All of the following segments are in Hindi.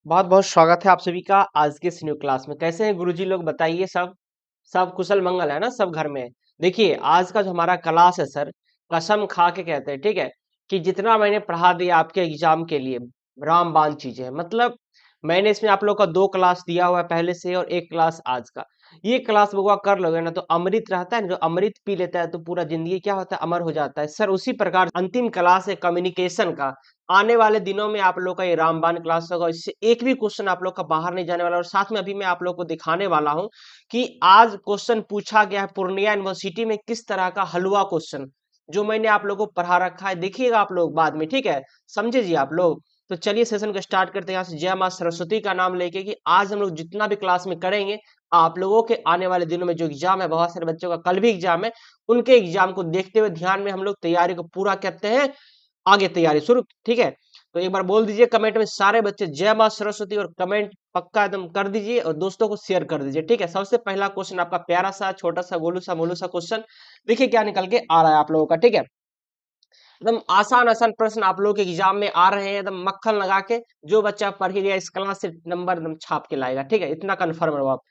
बहुत बहुत स्वागत है आप सभी का आज के इस न्यू क्लास में। कैसे हैं गुरुजी लोग, बताइए। सब सब कुशल मंगल है ना, सब घर में। देखिए आज का जो हमारा क्लास है सर, कसम खा के कहते हैं, ठीक है, कि जितना मैंने पढ़ा दिया आपके एग्जाम के लिए रामबान चीजें हैं। मतलब मैंने इसमें आप लोग का 2 क्लास दिया हुआ है पहले से, और 1 क्लास आज का। ये क्लास बउआ कर लोगे ना तो अमृत रहता है ना, जो अमृत पी लेता है तो पूरा जिंदगी क्या होता है, अमर हो जाता है सर। उसी प्रकार अंतिम क्लास है कम्युनिकेशन का। आने वाले दिनों में आप लोग का ये रामबाण क्लास होगा, इससे एक भी क्वेश्चन आप लोग का बाहर नहीं जाने वाला। और साथ में अभी मैं आप लोग को दिखाने वाला हूं कि आज क्वेश्चन पूछा गया है पूर्णिया यूनिवर्सिटी में किस तरह का हलवा क्वेश्चन, जो मैंने आप लोगों को पढ़ा रखा है। देखिएगा आप लोग बाद में, ठीक है, समझे जी आप लोग। तो चलिए सेशन को स्टार्ट करते हैं यहाँ से, जय माँ सरस्वती का नाम लेके, कि आज हम लोग जितना भी क्लास में करेंगे, आप लोगों के आने वाले दिनों में जो एग्जाम है, बहुत सारे बच्चों का कल भी एग्जाम है, उनके एग्जाम को देखते हुए ध्यान में हम लोग तैयारी को पूरा करते हैं, आगे तैयारी शुरू, ठीक है। तो एक बार बोल दीजिए कमेंट में सारे बच्चे जय माँ सरस्वती, और कमेंट पक्का एकदम कर दीजिए और दोस्तों को शेयर कर दीजिए, ठीक है। सबसे पहला क्वेश्चन आपका प्यारा सा छोटा सा गोलू सा मोलू सा क्वेश्चन, देखिए क्या निकल के आ रहा है आप लोगों का, ठीक है। एकदम आसान आसान प्रश्न आप लोगों के एग्जाम में आ रहे हैं, एकदम मक्खन लगा के। जो बच्चा पढ़ के गया इस क्लास से नंबर एकदम छाप के लाएगा, ठीक है, इतना कन्फर्म रहो आप।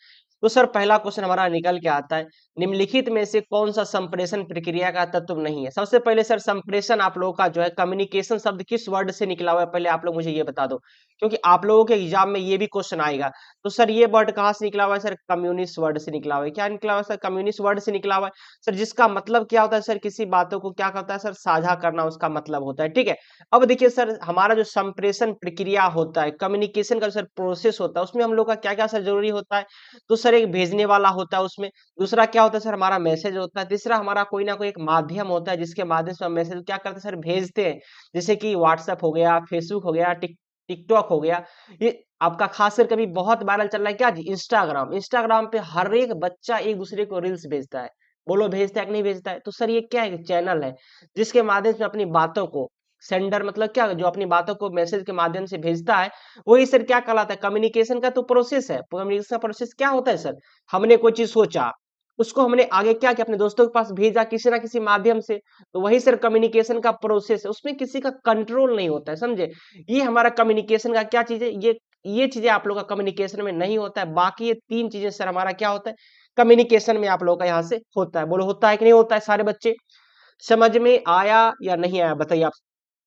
तो सर पहला क्वेश्चन हमारा निकल के आता है, निम्नलिखित में से कौन सा संप्रेषण प्रक्रिया का तत्व नहीं है। सबसे पहले सर संप्रेषण आप लोगों का जो है कम्युनिकेशन शब्द किस वर्ड से निकला हुआ है, पहले आप लोग मुझे ये बता दो, क्योंकि आप लोगों के एग्जाम में ये भी क्वेश्चन आएगा। तो सर ये वर्ड कहाँ से निकला हुआ है सर, कम्युनिस्ट वर्ड से निकला हुआ है। क्या निकला हुआ है सर, कम्युनिस्ट वर्ड से निकला हुआ है सर, जिसका मतलब क्या होता है सर, किसी बातों को क्या करता है सर, साझा करना उसका मतलब होता है, ठीक है। अब देखिए सर, हमारा जो संप्रेषण प्रक्रिया होता है, कम्युनिकेशन का सर प्रोसेस होता है, उसमें हम लोग का क्या क्या सर जरूरी होता है। तो सर एक भेजने वाला होता है उसमें, दूसरा क्या होता है सर, हमारा मैसेज होता है, तीसरा हमारा कोई ना कोई एक माध्यम होता है जिसके माध्यम से हम मैसेज क्या करते हैं सर, भेजते हैं। जैसे कि व्हाट्सएप हो गया, फेसबुक हो गया, टिकटॉक हो गया। ये आपका खास कर कभी बहुत वायरल चल रहा है क्या जी, इंस्टाग्राम। इंस्टाग्राम पे हर एक बच्चा एक दूसरे को रील्स भेजता है। बोलो भेजता है कि नहीं भेजता है। तो सर ये क्या है, चैनल है जिसके माध्यम से अपनी बातों को, सेंडर मतलब क्या, जो अपनी बातों को मैसेज के माध्यम से भेजता है, वही सर क्या कहलाता है, कम्युनिकेशन का तो प्रोसेस है। कम्युनिकेशन का प्रोसेस क्या होता है सर, हमने कोई चीज सोचा, उसको हमने आगे क्या किया, अपने दोस्तों के पास भेजा किसी ना किसी माध्यम से, तो वही सर कम्युनिकेशन का प्रोसेस है। उसमें किसी का कंट्रोल नहीं होता है, समझे। ये हमारा कम्युनिकेशन का क्या चीज है, ये चीजें आप लोग का कम्युनिकेशन में नहीं होता है। बाकी ये 3 चीजें सर हमारा क्या होता है, कम्युनिकेशन में आप लोगों का यहाँ से होता है। बोलो होता है कि नहीं होता है सारे बच्चे, समझ में आया या नहीं आया बताइए आप।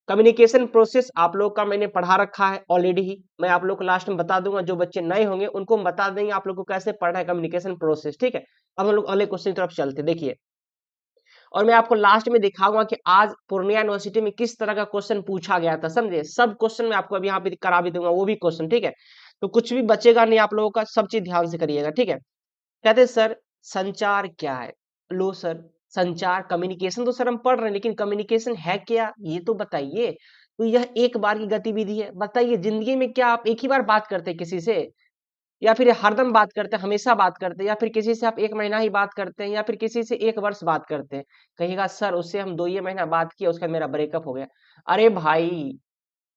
कम्युनिकेशन प्रोसेस आप लोग का मैंने पढ़ा रखा है ऑलरेडी ही, मैं आप लोग को लास्ट में बता दूंगा। जो बच्चे नए होंगे उनको हम बता देंगे आप लोग को कैसे पढ़ना है कम्युनिकेशन प्रोसेस, ठीक है। अब हम लोग अगले क्वेश्चन की तरफ चलते हैं, देखिए। और मैं आपको लास्ट में दिखाऊंगा कि आज पूर्णिया यूनिवर्सिटी में किस तरह का क्वेश्चन पूछा गया था, समझे। सब क्वेश्चन मैं आपको अभी यहाँ पे करा भी दूंगा, वो भी क्वेश्चन, ठीक है। तो कुछ भी बचेगा नहीं आप लोगों का, सब चीज ध्यान से करिएगा, ठीक है। कहते हैं सर संचार क्या है। लो सर, संचार कम्युनिकेशन तो सर हम पढ़ रहे हैं, लेकिन कम्युनिकेशन है क्या ये तो बताइए। तो यह एक बार की गतिविधि है, बताइए जिंदगी में क्या आप एक ही बार बात करते हैं किसी से, या फिर हरदम बात करते हैं, हमेशा बात करते हैं, या फिर किसी से आप 1 महीना ही बात करते हैं, या फिर किसी से 1 वर्ष बात करते हैं। कहिएगा सर उससे हम 2 ही महीना बात किए, उसका मेरा ब्रेकअप हो गया। अरे भाई,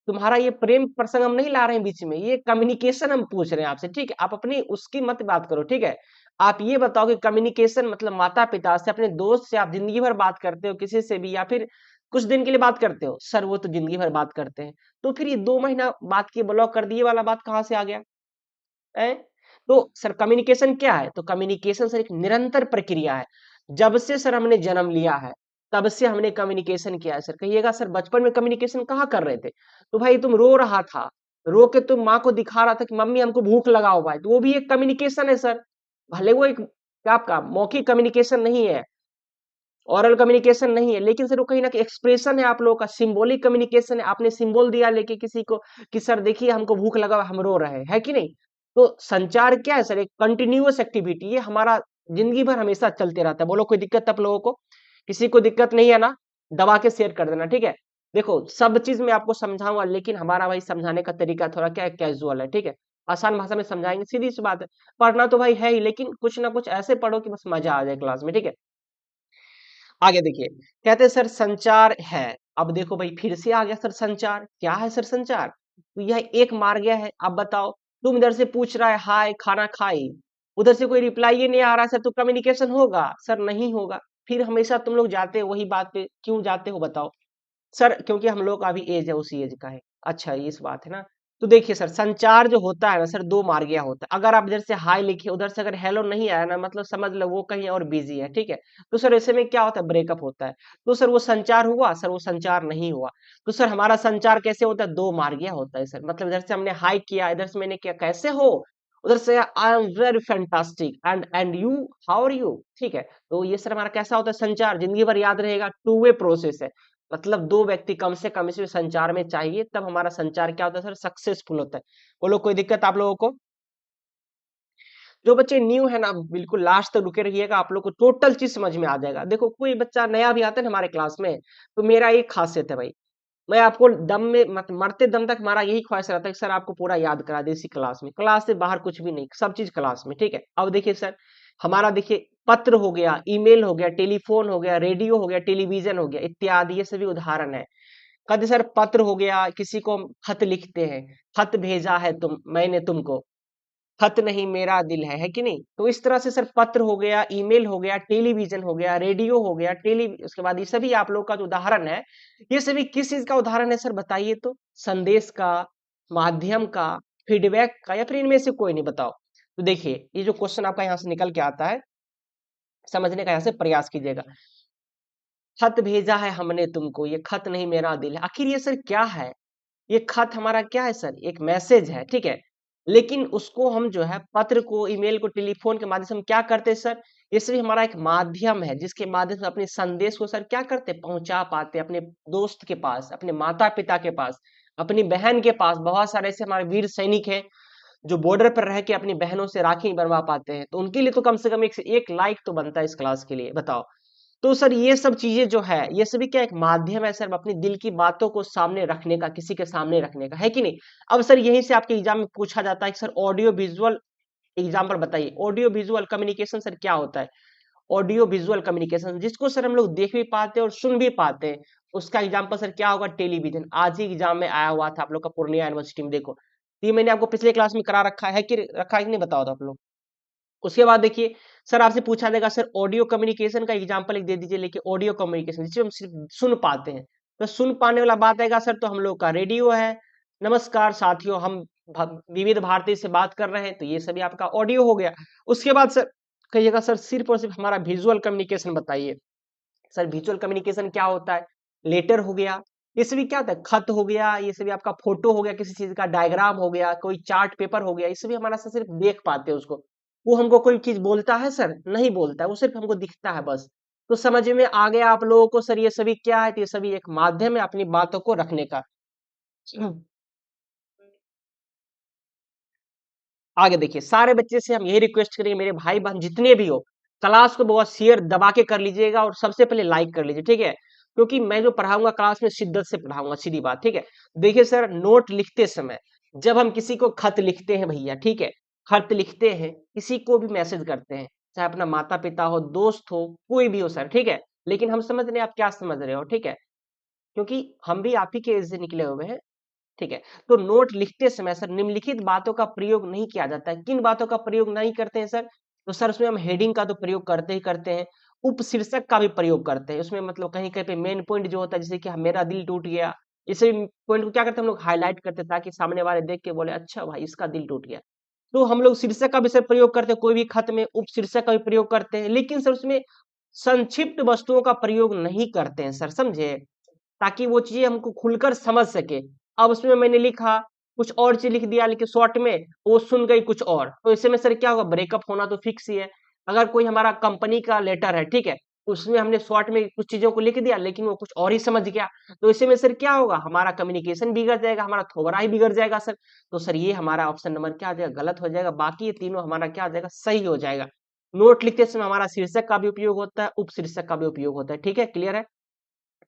तुम्हारा ये प्रेम प्रसंग हम नहीं ला रहे हैं बीच में, ये कम्युनिकेशन हम पूछ रहे हैं आपसे, ठीक है। आप अपनी उसकी मत बात करो, ठीक है। आप ये बताओ कि कम्युनिकेशन मतलब माता पिता से, अपने दोस्त से आप जिंदगी भर बात करते हो किसी से भी, या फिर कुछ दिन के लिए बात करते हो सर, वो तो जिंदगी भर बात करते हैं। तो फिर ये 2 महीना बात किए ब्लॉक कर दिए वाला बात कहाँ से आ गया है। तो सर कम्युनिकेशन क्या है, तो कम्युनिकेशन सर एक निरंतर प्रक्रिया है। जब से सर हमने जन्म लिया है तब से हमने कम्युनिकेशन किया है। सर कहिएगा सर बचपन में कम्युनिकेशन कहाँ कर रहे थे, तो भाई तुम रो रहा था, रो के तुम माँ को दिखा रहा था कि मम्मी हमको भूख लगा हो भाई, तो वो भी एक कम्युनिकेशन है सर। भले वो एक क्या आपका मौखिक कम्युनिकेशन नहीं है, ओरल कम्युनिकेशन नहीं है, लेकिन सर वो कहीं ना कहीं एक्सप्रेशन है आप लोगों का, सिंबॉलिक कम्युनिकेशन है। आपने सिंबल दिया लेके किसी को कि सर देखिए हमको भूख लगा हम रो रहे हैं, है कि नहीं। तो संचार क्या है सर, एक कंटिन्यूअस एक्टिविटी, ये हमारा जिंदगी भर हमेशा चलते रहता है। बोलो कोई दिक्कत आप लोगों को, किसी को दिक्कत नहीं है ना, दबा के शेयर कर देना, ठीक है। देखो सब चीज मैं आपको समझाऊंगा, लेकिन हमारा भाई समझाने का तरीका थोड़ा क्या है, कैजुअल है, ठीक है। आसान भाषा में समझाएंगे, सीधी सी बात है। पढ़ना तो भाई है ही, लेकिन कुछ ना कुछ ऐसे पढ़ो कि बस मजा आ जाए क्लास में, ठीक है। आगे देखिए, कहते हैं सर संचार है। अब देखो भाई फिर से आ गया सर, संचार क्या है सर, संचार तो यह एक मार गया है। अब बताओ, तुम इधर से पूछ रहा है हाय खाना खाई, उधर से कोई रिप्लाई ही नहीं आ रहा है सर, तो कम्युनिकेशन होगा सर, नहीं होगा। फिर हमेशा तुम लोग जाते हो वही बात पे, क्यों जाते हो बताओ। सर क्योंकि हम लोग का अभी एज है उसी एज का है। अच्छा ये इस बात है ना, तो देखिए सर, संचार जो होता है ना सर, दो मार्गीय होता है। अगर आप इधर से हाय लिखे, उधर से अगर हेलो नहीं आया ना, मतलब समझ लो वो कहीं और बिजी है, ठीक है। तो सर ऐसे में क्या होता है, ब्रेकअप होता है। तो सर वो संचार हुआ सर, वो संचार नहीं हुआ। तो सर हमारा संचार कैसे होता है, दो मार्गीय होता है सर। मतलब इधर से हमने हाय किया, इधर से मैंने किया कैसे हो, उधर से I am very fantastic and you, how are you, ठीक है। तो ये सर हमारा कैसा होता है, संचार जिंदगी भर याद रहेगा, टू वे प्रोसेस है। मतलब दो व्यक्ति कम से कम इसमें संचार में चाहिए, तब हमारा संचार क्या होता है सर, सक्सेसफुल होता है। बोलो कोई दिक्कत आप लोगों को? जो बच्चे न्यू है ना, बिल्कुल लास्ट तक रुके रहिएगा, आप लोग को टोटल चीज समझ में आ जाएगा। देखो कोई बच्चा नया भी आता है ना हमारे क्लास में, तो मेरा एक खासियत है भाई, मैं आपको दम में मरते दम तक हमारा यही ख्वाहिश रहता है कि सर आपको पूरा याद करा दे इसी क्लास में, क्लास से बाहर कुछ भी नहीं, सब चीज क्लास में, ठीक है। अब देखिए सर, हमारा देखिए पत्र हो गया, ईमेल हो गया, टेलीफोन हो गया, रेडियो हो गया, टेलीविजन हो गया, इत्यादि, ये सभी उदाहरण है। कहते सर पत्र हो गया, किसी को हम खत लिखते हैं, खत भेजा है मैंने तुमको, खत नहीं मेरा दिल है कि नहीं। तो इस तरह से सर पत्र हो गया, ईमेल हो गया, टेलीविजन हो गया, रेडियो हो गया, उसके बाद ये सभी आप लोग का जो उदाहरण है, ये सभी किस चीज का उदाहरण है सर, बताइए तो। संदेश का, माध्यम का, फीडबैक का, या फिर इनमें से कोई नहीं, बताओ। तो देखिए ये जो क्वेश्चन आपका यहाँ से निकल के आता है, समझने का यहाँ से प्रयास कीजिएगा। खत भेजा है हमने तुमको, ये खत नहीं मेरा दिल है, आखिर ये सर क्या है। ये खत हमारा क्या है सर, एक मैसेज है, ठीक है। लेकिन उसको हम जो है पत्र को, ईमेल को, टेलीफोन के माध्यम से हम क्या करते हैं सर, ये सभी हमारा एक माध्यम है जिसके माध्यम से अपने संदेश को सर क्या करते हैं, पहुंचा पाते हैं अपने दोस्त के पास, अपने माता पिता के पास, अपनी बहन के पास। बहुत सारे ऐसे हमारे वीर सैनिक हैं जो बॉर्डर पर रह के अपनी बहनों से राखी बनवा पाते हैं, तो उनके लिए तो कम से कम एक से एक लाइक तो बनता है इस क्लास के लिए, बताओ। तो सर ये सब चीजें जो है, ये सभी क्या एक माध्यम है सर अपनी दिल की बातों को सामने रखने का, किसी के सामने रखने का, है कि नहीं। अब सर यहीं से आपके एग्जाम में पूछा जाता है कि सर ऑडियो विजुअल, एग्जाम्पल बताइए, ऑडियो विजुअल कम्युनिकेशन सर क्या होता है। ऑडियो विजुअल कम्युनिकेशन जिसको सर हम लोग देख भी पाते हैं और सुन भी पाते हैं, उसका एग्जाम्पल सर क्या होगा, टेलीविजन। आज ही एग्जाम में आया हुआ था आप लोग का पूर्णिया यूनिवर्सिटी में, देखो ये मैंने आपको पिछले क्लास में करा रखा है कि रखा है कि नहीं, बताओ तो आप लोग। उसके बाद देखिए सर आपसे पूछा जाएगा सर ऑडियो कम्युनिकेशन का एग्जांपल एक दे दीजिए, लेके ऑडियो कम्युनिकेशन जिसे हम सिर्फ सुन पाते हैं। तो सुन पाने वाला बात आएगा सर, तो हम लोग का रेडियो है। नमस्कार साथियों, हम विविध भारती से बात कर रहे हैं, तो ये सभी आपका ऑडियो हो गया। उसके बाद सर कहिएगा सर सिर्फ और सिर्फ हमारा विजुअल कम्युनिकेशन बताइए। सर विजुअल कम्युनिकेशन क्या होता है, लेटर हो गया, ये सभी क्या होता है, खत हो गया, ये सभी आपका फोटो हो गया, किसी चीज का डायग्राम हो गया, कोई चार्ट पेपर हो गया, ये सभी हमारा सर सिर्फ देख पाते हैं उसको। वो हमको कोई चीज बोलता है सर, नहीं बोलता है, वो सिर्फ हमको दिखता है बस। तो समझ में आ गया आप लोगों को सर, ये सभी क्या है, तो ये सभी एक माध्यम है अपनी बातों को रखने का। आगे देखिए, सारे बच्चे से हम यही रिक्वेस्ट करेंगे, मेरे भाई बहन जितने भी हो, क्लास को बहुत शेयर दबा के कर लीजिएगा और सबसे पहले लाइक कर लीजिए, ठीक है। क्योंकि मैं जो पढ़ाऊंगा क्लास में शिद्दत से पढ़ाऊंगा, सीधी बात, ठीक है। देखिए सर, नोट लिखते समय जब हम किसी को खत लिखते हैं भैया, ठीक है, खत लिखते हैं, किसी को भी मैसेज करते हैं, चाहे अपना माता पिता हो, दोस्त हो, कोई भी हो सर, ठीक है। लेकिन हम समझ रहे हैं आप क्या समझ रहे हो, ठीक है, क्योंकि हम भी आप ही के एज से निकले हुए हैं, ठीक है। तो नोट लिखते समय सर निम्नलिखित बातों का प्रयोग नहीं किया जाता है। किन बातों का प्रयोग नहीं करते हैं सर, तो सर उसमें हम हेडिंग का तो प्रयोग करते ही करते हैं, उपशीर्षक का भी प्रयोग करते हैं। उसमें मतलब कहीं कहीं पे मेन पॉइंट जो होता है, जैसे कि मेरा दिल टूट गया, इसे पॉइंट को क्या करते हैं हम लोग, हाईलाइट करते हैं, ताकि सामने वाले देख के बोले अच्छा भाई इसका दिल टूट गया। तो हम लोग शीर्षक का भी सर प्रयोग करते हैं, कोई भी खत में उपशीर्षक का भी प्रयोग करते हैं, लेकिन सर उसमें संक्षिप्त वस्तुओं का प्रयोग नहीं करते हैं सर, समझे, ताकि वो चीजें हमको खुलकर समझ सके। अब उसमें मैंने लिखा कुछ और चीज लिख दिया, लेकिन शॉर्ट में वो सुन गई कुछ और, तो इससे में सर क्या होगा, ब्रेकअप होना तो फिक्स ही है। अगर कोई हमारा कंपनी का लेटर है, ठीक है, उसमें हमने शॉर्ट में कुछ चीजों को लिख दिया, लेकिन वो कुछ और ही समझ गया, तो इससे में सर क्या होगा, हमारा कम्युनिकेशन बिगड़ जाएगा, हमारा थोबरा ही बिगड़ जाएगा सर। तो सर ये हमारा ऑप्शन नंबर क्या आ जाएगा, गलत हो जाएगा, बाकी ये तीनों हमारा क्या आ जाएगा, सही हो जाएगा। नोट लिखते समय हमारा शीर्षक का भी उपयोग होता है, उपशीर्षक का भी उपयोग होता है, ठीक है, क्लियर है।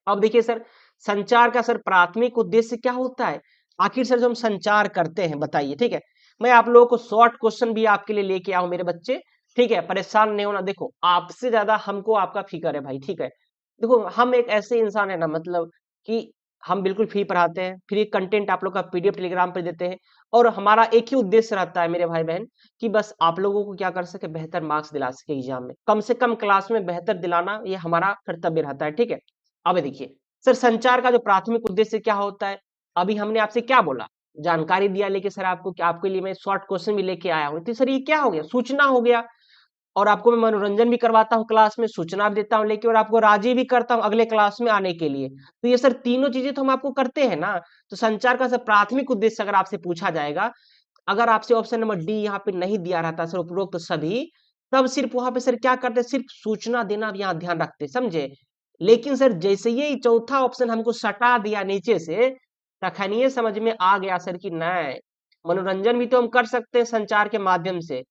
अब देखिए सर, संचार का सर प्राथमिक उद्देश्य क्या होता है, आखिर सर जो हम संचार करते हैं बताइए, ठीक है। मैं आप लोगों को शॉर्ट क्वेश्चन भी आपके लिए लेके आऊं मेरे बच्चे, ठीक है, परेशान नहीं होना। देखो आपसे ज्यादा हमको आपका फिक्र है भाई, ठीक है। देखो हम एक ऐसे इंसान है ना, मतलब कि हम बिल्कुल फ्री पढ़ाते हैं, फ्री कंटेंट आप लोग का पीडीएफ टेलीग्राम पे देते हैं, और हमारा एक ही उद्देश्य रहता है मेरे भाई बहन, कि बस आप लोगों को क्या कर सके, बेहतर मार्क्स दिला सके एग्जाम में, कम से कम क्लास में बेहतर दिलाना, ये हमारा कर्तव्य रहता है, ठीक है। अब देखिए सर, संचार का जो प्राथमिक उद्देश्य क्या होता है, अभी हमने आपसे क्या बोला, जानकारी दिया लेके सर आपको कि आपके लिए मैं शॉर्ट क्वेश्चन भी लेके आया हूँ, तो सर ये क्या हो गया, सूचना हो गया। और आपको मैं मनोरंजन भी करवाता हूँ क्लास में, सूचना भी देता हूँ लेके, और आपको राजी भी करता हूँ अगले क्लास में आने के लिए। तो ये सर तीनों चीजें तो हम आपको करते हैं ना। तो संचार का सर प्राथमिक उद्देश्य अगर आपसे पूछा जाएगा, अगर आपसे ऑप्शन नंबर डी यहाँ पे नहीं दिया रहता सर उपरोक्त सभी, तब सिर्फ वहां पे सर क्या करते, सिर्फ सूचना देना भी यहाँ ध्यान रखते, समझे। लेकिन सर जैसे ये चौथा ऑप्शन हमको सटा दिया नीचे से, तखनिए समझ में आ गया सर कि नहीं, मनोरंजन भी तो हम कर सकते हैं संचार के माध्यम से।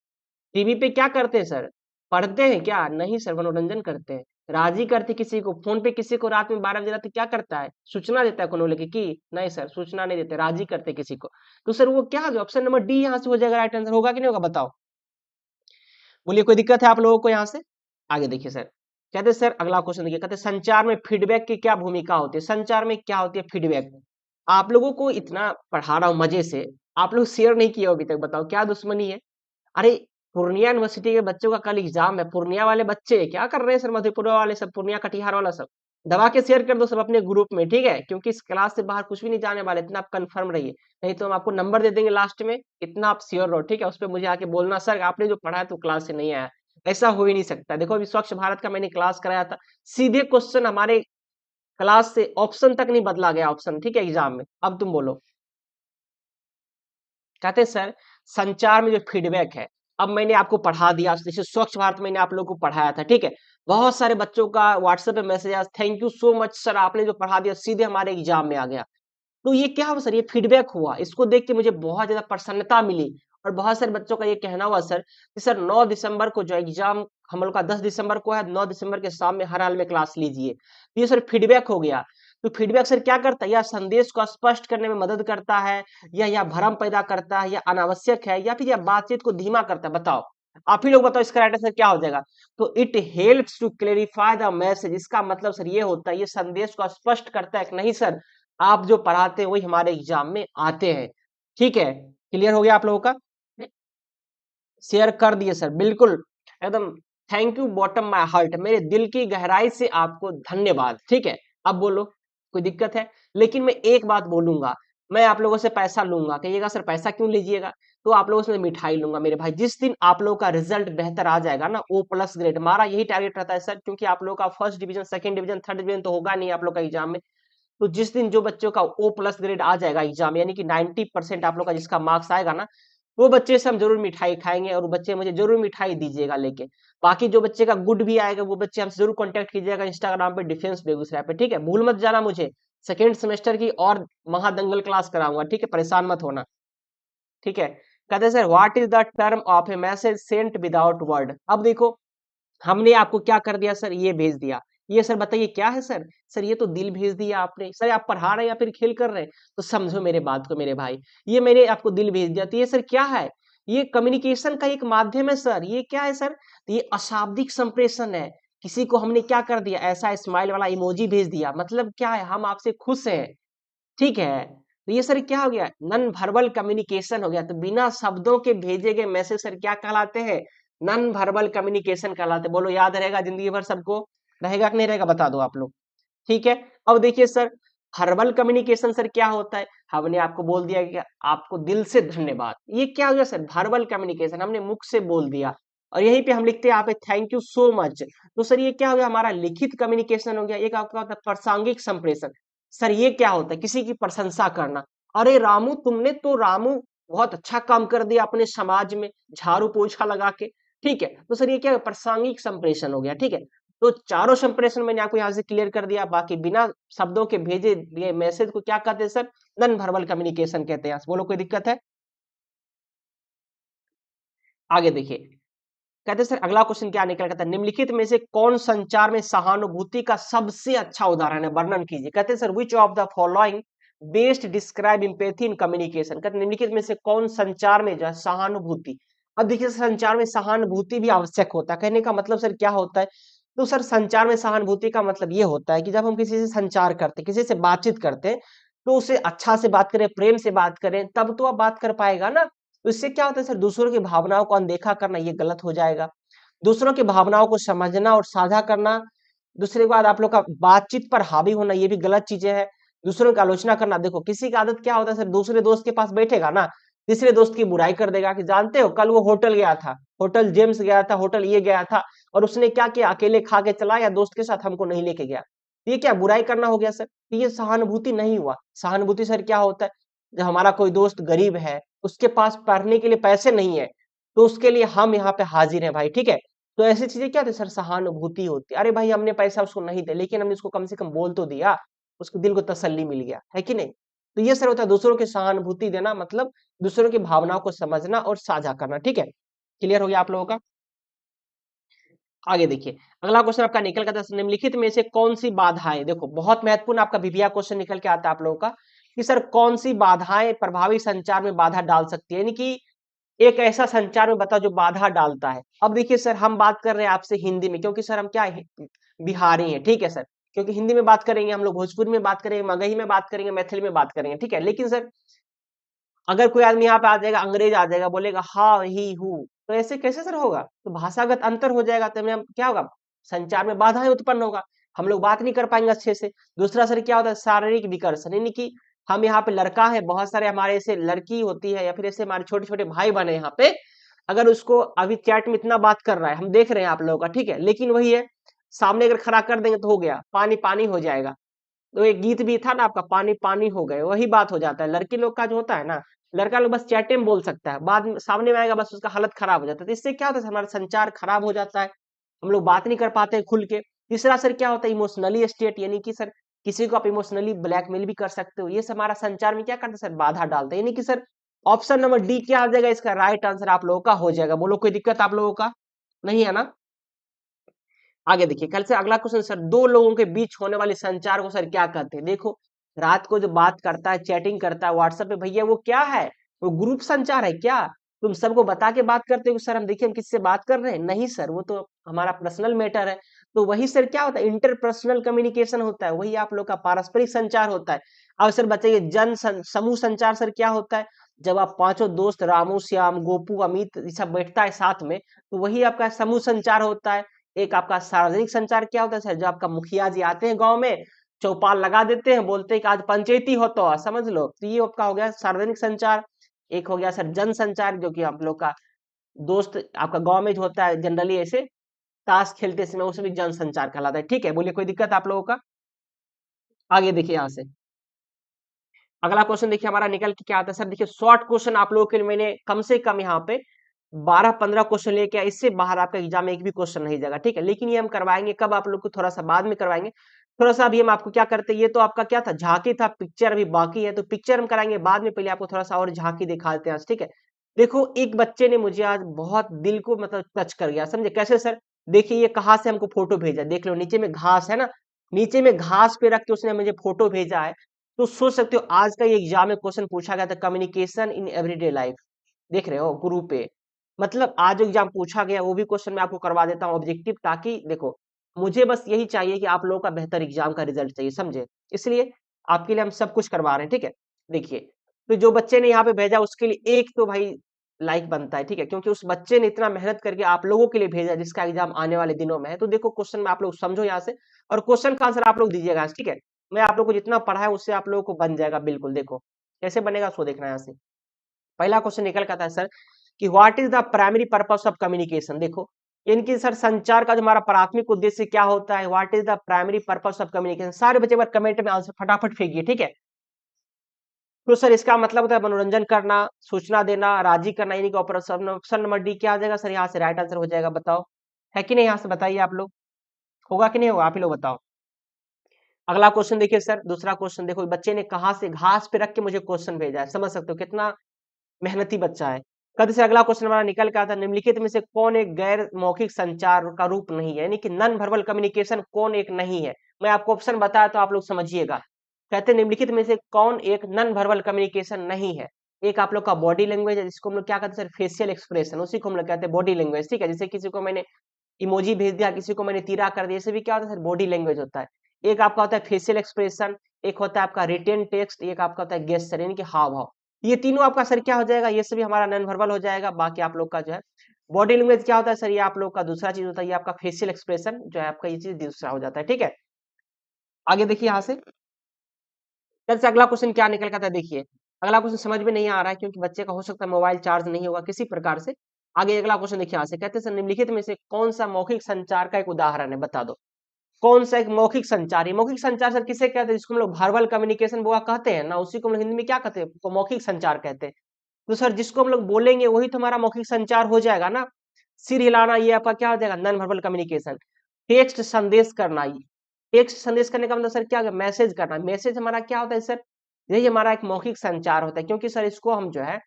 टीवी पे क्या करते हैं सर, पढ़ते हैं क्या, नहीं सर, मनोरंजन करते हैं। राजी करते किसी को, फोन पे किसी को रात में 12 बजे रात क्या करता है, सूचना देता है कोनो लेके की, नहीं सर सूचना नहीं देते, राजी करते किसी को। तो सर वो क्या, जो ऑप्शन नंबर डी यहाँ से हो जाएगा, राइट आंसर होगा कि नहीं होगा, बताओ। बोलिए कोई दिक्कत है आप लोगों को यहाँ से। आगे देखिए सर, कहते हैं सर अगला क्वेश्चन देखिए, कहते हैं संचार में फीडबैक की क्या भूमिका होती है, संचार में क्या होती है फीडबैक। आप लोगों को इतना पढ़ा रहा हूँ मजे से, आप लोग शेयर नहीं किए हो अभी तक, बताओ क्या दुश्मनी है। अरे पूर्णिया यूनिवर्सिटी के बच्चों का कल एग्जाम है, पूर्णिया वाले बच्चे क्या कर रहे हैं सर, मधेपुरा वाले सब, पूर्णिया कटिहार वाला सब, दबा के शेयर कर दो सब अपने ग्रुप में, ठीक है, क्योंकि इस क्लास से बाहर कुछ भी नहीं जाने वाले, इतना आप कंफर्म रहिए। नहीं तो हम आपको नंबर दे देंगे लास्ट में, इतना आप श्योर रहो, ठीक है। उस पर मुझे आके बोलना सर आपने जो पढ़ा है तो क्लास से नहीं आया, ऐसा हो ही नहीं सकता। देखो अभी स्वच्छ भारत का मैंने क्लास कराया था, सीधे क्वेश्चन हमारे क्लास से, ऑप्शन तक नहीं बदला गया ऑप्शन, ठीक है, एग्जाम में। अब तुम बोलो। कहते हैं सर संचार में जो फीडबैक है, अब मैंने आपको पढ़ा दिया, जैसे स्वच्छ भारत मैंने आप लोगों को पढ़ाया था, ठीक है, बहुत सारे बच्चों का व्हाट्सएप पे मैसेज आया, thank you so much sir, आपने जो पढ़ा दिया सीधे हमारे एग्जाम में आ गया। तो ये क्या हुआ सर, ये फीडबैक हुआ, इसको देख के मुझे बहुत ज्यादा प्रसन्नता मिली। और बहुत सारे बच्चों का ये कहना हुआ सर कि सर 9 दिसंबर को जो एग्जाम हम लोग का 10 दिसंबर को है, 9 दिसंबर के शाम में हर हाल में क्लास लीजिए। तो ये सर फीडबैक हो गया। तो फीडबैक सर क्या करता है, या संदेश को स्पष्ट करने में मदद करता है, या भ्रम पैदा करता है, या अनावश्यक है, या फिर यह बातचीत को धीमा करता है, बताओ। आप ही लोग बताओ इसका राइट आंसर क्या हो जाएगा। तो it helps to clarify the message, इसका मतलब सर ये होता है, ये संदेश को स्पष्ट करता है कि नहीं सर आप जो पढ़ाते हैं वही हमारे एग्जाम में आते हैं, ठीक है। क्लियर हो गया आप लोगों का, शेयर कर दिए सर, बिल्कुल एकदम। Thank you bottom my heart, मेरे दिल की गहराई से आपको धन्यवाद, ठीक है। अब बोलो कोई दिक्कत है। लेकिन मैं एक बात बोलूंगा, मैं आप लोगों से पैसा लूंगा, कहिएगा सर पैसा क्यों लीजिएगा, तो आप लोगों से मैं मिठाई लूंगा मेरे भाई। जिस दिन आप लोगों का रिजल्ट बेहतर आ जाएगा ना, ओ प्लस ग्रेड, हमारा यही टारगेट रहता है सर, क्योंकि आप लोगों का first division second division third division तो होगा नहीं आप लोग का एग्जाम में। तो जिस दिन जो बच्चों का ओ प्लस ग्रेड आ जाएगा एग्जाम, यानी कि 90% आप लोग का जिसका मार्क्स आएगा ना, वो बच्चे से हम जरूर मिठाई खाएंगे, और वो बच्चे मुझे जरूर मिठाई दीजिएगा लेके। बाकी जो बच्चे का गुड भी आएगा वो बच्चे हमसे जरूर कांटेक्ट कीजिएगा इंस्टाग्राम पे, डिफेंस बेगूसराय पे, ठीक है, भूल मत जाना मुझे। सेकेंड सेमेस्टर की और महादंगल क्लास कराऊंगा, ठीक है, परेशान मत होना, ठीक है। कहते हैं sir what is the term of a message sent without word. अब देखो हमने आपको क्या कर दिया सर, ये भेज दिया, ये सर बताइए क्या है सर, सर ये तो दिल भेज दिया आपने, सर आप पढ़ा रहे हैं या फिर खेल कर रहे हैं, तो समझो मेरे बात को मेरे भाई, ये मैंने आपको दिल भेज दिया, तो ये सर क्या है, ये कम्युनिकेशन का एक माध्यम है सर। ये क्या है सर, तो ये अशाब्दिक संप्रेषण है। किसी को हमने क्या कर दिया, ऐसा स्माइल वाला इमोजी भेज दिया, मतलब क्या है, हम आपसे खुश हैं, ठीक है। तो ये सर क्या हो गया, नॉन वर्बल कम्युनिकेशन हो गया। तो बिना शब्दों के भेजे गए मैसेज सर क्या कहलाते हैं, नॉन वर्बल कम्युनिकेशन कहलाते हैं। बोलो याद रहेगा जिंदगी भर सबको, रहेगा कि नहीं रहेगा, बता दो आप लोग, ठीक है। अब देखिए सर वर्बल कम्युनिकेशन सर क्या होता है, हमने आपको बोल दिया कि आपको दिल से धन्यवाद, ये क्या हो गया सर, वर्बल कम्युनिकेशन, हमने मुख से बोल दिया। और यहीं पे हम लिखते हैं यहाँ पे थैंक यू सो मच, तो सर ये क्या हो गया, हमारा लिखित कम्युनिकेशन हो गया। एक आपका होता है प्रासंगिक संप्रेषण, सर ये क्या होता है, किसी की प्रशंसा करना, अरे रामू तुमने तो रामू बहुत अच्छा काम कर दिया अपने समाज में, झाड़ू पोछा लगा के, ठीक है। तो सर ये क्या है, प्रासंगिक संप्रेषण हो गया, ठीक है। तो चारों संप्रेषण मैंने आपको यहाँ से क्लियर कर दिया। बाकी बिना शब्दों के भेजे दिए मैसेज को क्या कहते हैं सर, नॉन वर्बल कम्युनिकेशन कहते हैं। बोलो कोई दिक्कत है। आगे देखिए, कहते हैं सर अगला क्वेश्चन क्या निकल, कहता है निम्नलिखित में से कौन संचार में सहानुभूति का सबसे अच्छा उदाहरण है, वर्णन कीजिए। कहते हैं sir which of the following best describe empathy in communication. कहते हैं निम्नलिखित में से कौन संचार में जो है सहानुभूति। अब देखिए संचार में सहानुभूति भी आवश्यक होता है, कहने का मतलब सर क्या होता है, तो सर संचार में सहानुभूति का मतलब ये होता है कि जब हम किसी से संचार करते, किसी से बातचीत करते हैं, तो उसे अच्छा से बात करें, प्रेम से बात करें, तब तो आप बात कर पाएगा ना। तो इससे क्या होता है सर, दूसरों की भावनाओं को अनदेखा करना ये गलत हो जाएगा। दूसरों की भावनाओं को समझना और साझा करना, दूसरे के बाद आप लोग का बातचीत पर हावी होना, ये भी गलत चीजें हैं। दूसरों की आलोचना करना। देखो किसी की आदत क्या होता है सर, दूसरे दोस्त के पास बैठेगा ना, तीसरे दोस्त की बुराई कर देगा कि जानते हो कल वो होटल गया था, होटल जेम्स गया था, होटल ये गया था, और उसने क्या किया, अकेले खा के चला या दोस्त के साथ, हमको नहीं लेके गया। ये क्या बुराई करना हो गया सर? तो ये सहानुभूति नहीं हुआ। सहानुभूति सर क्या होता है, जब हमारा कोई दोस्त गरीब है, उसके पास पढ़ने के लिए पैसे नहीं है, तो उसके लिए हम यहाँ पे हाजिर हैं भाई, ठीक है। तो ऐसी चीजें क्या होती है सर, सहानुभूति होती है। अरे भाई हमने पैसा उसको नहीं दे, लेकिन हमने उसको कम से कम बोल तो दिया, उसके दिल को तसल्ली मिल गया, है कि नहीं? तो ये सर होता है दूसरों की सहानुभूति देना, मतलब दूसरों की भावनाओं को समझना और साझा करना, ठीक है। क्लियर हो गया आप लोगों का? आगे देखिए, अगला क्वेश्चन आपका निकल का था, निम्नलिखित में से कौन सी बाधाएं, देखो बहुत महत्वपूर्ण आपका बीबीए क्वेश्चन निकल के आता है आप लोगों का, कि सर कौन सी बाधाएं प्रभावी संचार में बाधा डाल सकती है, यानी कि एक ऐसा संचार में बताओ जो बाधा डालता है। अब देखिए सर, हम बात कर रहे हैं आपसे हिंदी में, क्योंकि सर हम क्या है, बिहारी हैं, ठीक है सर। क्योंकि हिंदी में बात करेंगे हम लोग, भोजपुरी में बात करेंगे, मगही में बात करेंगे, मैथिली में बात करेंगे, ठीक है। लेकिन सर अगर कोई आदमी यहाँ पे आ जाएगा, अंग्रेज आ जाएगा, बोलेगा हाँ ही हूँ, तो ऐसे कैसे सर होगा? तो भाषागत अंतर हो जाएगा, तो हमें क्या होगा, संचार में बाधाएं उत्पन्न होगा, हम लोग बात नहीं कर पाएंगे अच्छे से। दूसरा सर क्या होता है, शारीरिक विकर्षण, यानी कि हम यहाँ पे लड़का है, बहुत सारे हमारे ऐसे लड़की होती है, या फिर ऐसे हमारे छोटे छोटे भाई बने यहाँ पे, अगर उसको अभी चैट में इतना बात कर रहा है, हम देख रहे हैं आप लोगों का, ठीक है, लेकिन वही है, सामने अगर खड़ा कर देंगे तो हो गया, पानी पानी हो जाएगा। तो एक गीत भी था ना आपका, पानी पानी हो गए, वही बात हो जाता है। लड़की लोग का जो होता है ना, लड़का लोग बस चैटे में बोल सकता है, बाद में सामने में आएगा बस उसका हालत खराब हो जाता है। तो इससे क्या होता है, हमारा संचार खराब हो जाता है, हम लोग बात नहीं कर पाते हैं खुल के। तीसरा सर क्या होता है, इमोशनली स्टेट, यानी कि सर किसी को आप इमोशनली ब्लैकमेल भी कर सकते हो, ये सब हमारा संचार में क्या करता है सर, बाधा डालता है। यानी कि सर ऑप्शन नंबर डी क्या आ जाएगा, इसका राइट आंसर आप लोगों का हो जाएगा। बोलो कोई दिक्कत आप लोगों का नहीं है ना? आगे देखिए, कल से अगला क्वेश्चन सर, दो लोगों के बीच होने वाले संचार को सर क्या कहते हैं? देखो रात को जो बात करता है, चैटिंग करता है व्हाट्सएप पे, भैया वो क्या है, वो ग्रुप संचार है क्या? तुम सबको बता के बात करते हो सर हम देखिए हम किससे बात कर रहे हैं? नहीं सर, वो तो हमारा पर्सनल मैटर है। तो वही सर क्या होता है, इंटरपर्सनल कम्युनिकेशन होता है, वही आप लोग का पारस्परिक संचार होता है। अब सर बताइए, समूह संचार सर क्या होता है? जब आप पांचों दोस्त, रामू, श्याम, गोपू, अमित, ये सब बैठता है साथ में, तो वही आपका समूह संचार होता है। एक आपका सार्वजनिक संचार क्या होता है सर, जो आपका मुखिया जी आते हैं गांव में, चौपाल लगा देते हैं, बोलते हैं कि आज पंचायती हो तो समझ लो, तो ये आपका हो गया सार्वजनिक संचार। एक हो गया सर जन संचार, जो कि आप लोग का दोस्त आपका गांव में जो होता है जनरली ऐसे ताश खेलते समय, उसमें भी जन संचार कहलाता है, ठीक है। बोलिए कोई दिक्कत आप लोगों का? आगे देखिए यहाँ से अगला क्वेश्चन देखिए हमारा निकल के क्या आता है सर, देखिए शॉर्ट क्वेश्चन आप लोगों के लिए मैंने कम से कम यहाँ पे 12-15 क्वेश्चन लेके आया, इससे बाहर आपका एग्जाम में एक भी क्वेश्चन नहीं जाएगा, ठीक है। लेकिन ये हम करवाएंगे कब, आप लोग को थोड़ा सा बाद में करवाएंगे। थोड़ा सा अभी हम आपको क्या करते हैं, ये तो आपका क्या था, झांकी था, पिक्चर अभी बाकी है, तो पिक्चर हम कराएंगे बाद में, पहले आपको थोड़ा सा और झांकी दिखा देते हैं आज, ठीक है। देखो एक बच्चे ने मुझे आज बहुत दिल को मतलब टच कर गया, समझे कैसे सर? देखिए ये कहाँ से हमको फोटो भेजा, देख लो नीचे में घास है ना, नीचे में घास पे रख के उसने मुझे फोटो भेजा है। तो सोच सकते हो आज का ये एग्जाम में क्वेश्चन पूछा गया था, कम्युनिकेशन इन एवरीडे लाइफ, देख रहे हो गुरु पे, मतलब आज जो एग्जाम पूछा गया वो भी क्वेश्चन मैं आपको करवा देता हूँ ऑब्जेक्टिव, ताकि देखो मुझे बस यही चाहिए कि आप लोगों का बेहतर एग्जाम का रिजल्ट चाहिए, समझे? इसलिए आपके लिए हम सब कुछ करवा रहे हैं, ठीक है। देखिए, तो जो बच्चे ने यहाँ पे भेजा उसके लिए एक तो भाई लाइक बनता है, ठीक है, क्योंकि उस बच्चे ने इतना मेहनत करके आप लोगों के लिए भेजा जिसका एग्जाम आने वाले दिनों में है। तो देखो क्वेश्चन में आप लोग समझो यहाँ से, और क्वेश्चन का आंसर आप लोग दीजिएगा, ठीक है। मैं आप लोग को जितना पढ़ा है उससे आप लोगों को बन जाएगा बिल्कुल। देखो कैसे बनेगा सो देखना यहाँ से। पहला क्वेश्चन निकल का था सर कि what is the primary purpose of communication. देखो इनकी सर संचार का जो हमारा प्राथमिक उद्देश्य क्या होता है, what is the primary purpose of communication, सारे बच्चे बार कमेंट में आंसर फटाफट फेंकिए, ठीक है। तो सर इसका मतलब होता है मनोरंजन करना, सूचना देना, राजी करना, यानी कि ऑप्शन नंबर डी क्या आ जाएगा सर, यहाँ से राइट आंसर हो जाएगा, बताओ है कि नहीं? यहाँ से बताइए आप लोग, होगा कि नहीं होगा, आप ही लोग बताओ। अगला क्वेश्चन देखिए सर, दूसरा क्वेश्चन देखो, बच्चे ने कहा से घास पे रख के मुझे क्वेश्चन भेजा है, समझ सकते हो कितना मेहनती बच्चा है। कद से अगला क्वेश्चन हमारा निकल के आता है, निम्नलिखित में से कौन एक गैर मौखिक संचार का रूप नहीं है, यानी कि नॉन वर्बल कम्युनिकेशन कौन एक नहीं है। मैं आपको ऑप्शन बताया तो आप लोग समझिएगा। कहते हैं निम्नलिखित में से कौन एक नॉन वर्बल कम्युनिकेशन नहीं है। एक आप लोग का बॉडी लैंग्वेज है, जिसको हम लोग क्या कहते हैं सर, फेशियल एक्सप्रेशन, उसी को हम लोग कहते हैं बॉडी लैंग्वेज, ठीक है। जैसे किसी को मैंने इमोजी भेज दिया, किसी को मैंने तीरा कर दिया, इसे भी क्या होता है सर, बॉडी लैंग्वेज होता है। एक आपका होता है फेशियल एक्सप्रेशन, एक होता है आपका रिटेन टेक्स्ट, एक आपका होता है गेस्चर, यानी कि हाव भाव। ये तीनों आपका सर क्या हो जाएगा, ये सभी हमारा नॉन वर्बल हो जाएगा। बाकी आप लोग का जो है बॉडी लैंग्वेज क्या होता है सर, ये आप लोग का दूसरा चीज होता है, ये आपका फेशियल एक्सप्रेशन जो है आपका ये चीज दूसरा हो जाता है, ठीक है। आगे देखिए यहाँ से जैसे अगला क्वेश्चन क्या निकल कर आता है, देखिए अगला क्वेश्चन समझ में नहीं आ रहा है क्योंकि बच्चे का हो सकता है मोबाइल चार्ज नहीं होगा किसी प्रकार से। आगे अगला क्वेश्चन देखिए, यहाँ से कहते हैं सर निम्नलिखित में से कौन सा मौखिक संचार का एक उदाहरण है, बता दो। कौन सा एक मौखिक संचार है? मौखिक संचार सर किसे कहते हैं? जिसको हम लोग वर्बल कम्युनिकेशन वो कहते हैं ना, उसी को हम लोग हिंदी में क्या कहते हैं? तो मौखिक संचार कहते हैं। तो सर जिसको हम लोग बोलेंगे वही तो हमारा मौखिक संचार हो जाएगा ना। सिर हिलाना ये आपका क्या हो जाएगा? Non verbal communication. टेक्स्ट संदेश करना, टेक्स्ट संदेश करने का मतलब सर क्या होगा? मैसेज करना। मैसेज हमारा क्या होता है सर? यही हमारा एक मौखिक संचार होता है, क्योंकि सर इसको हम जो है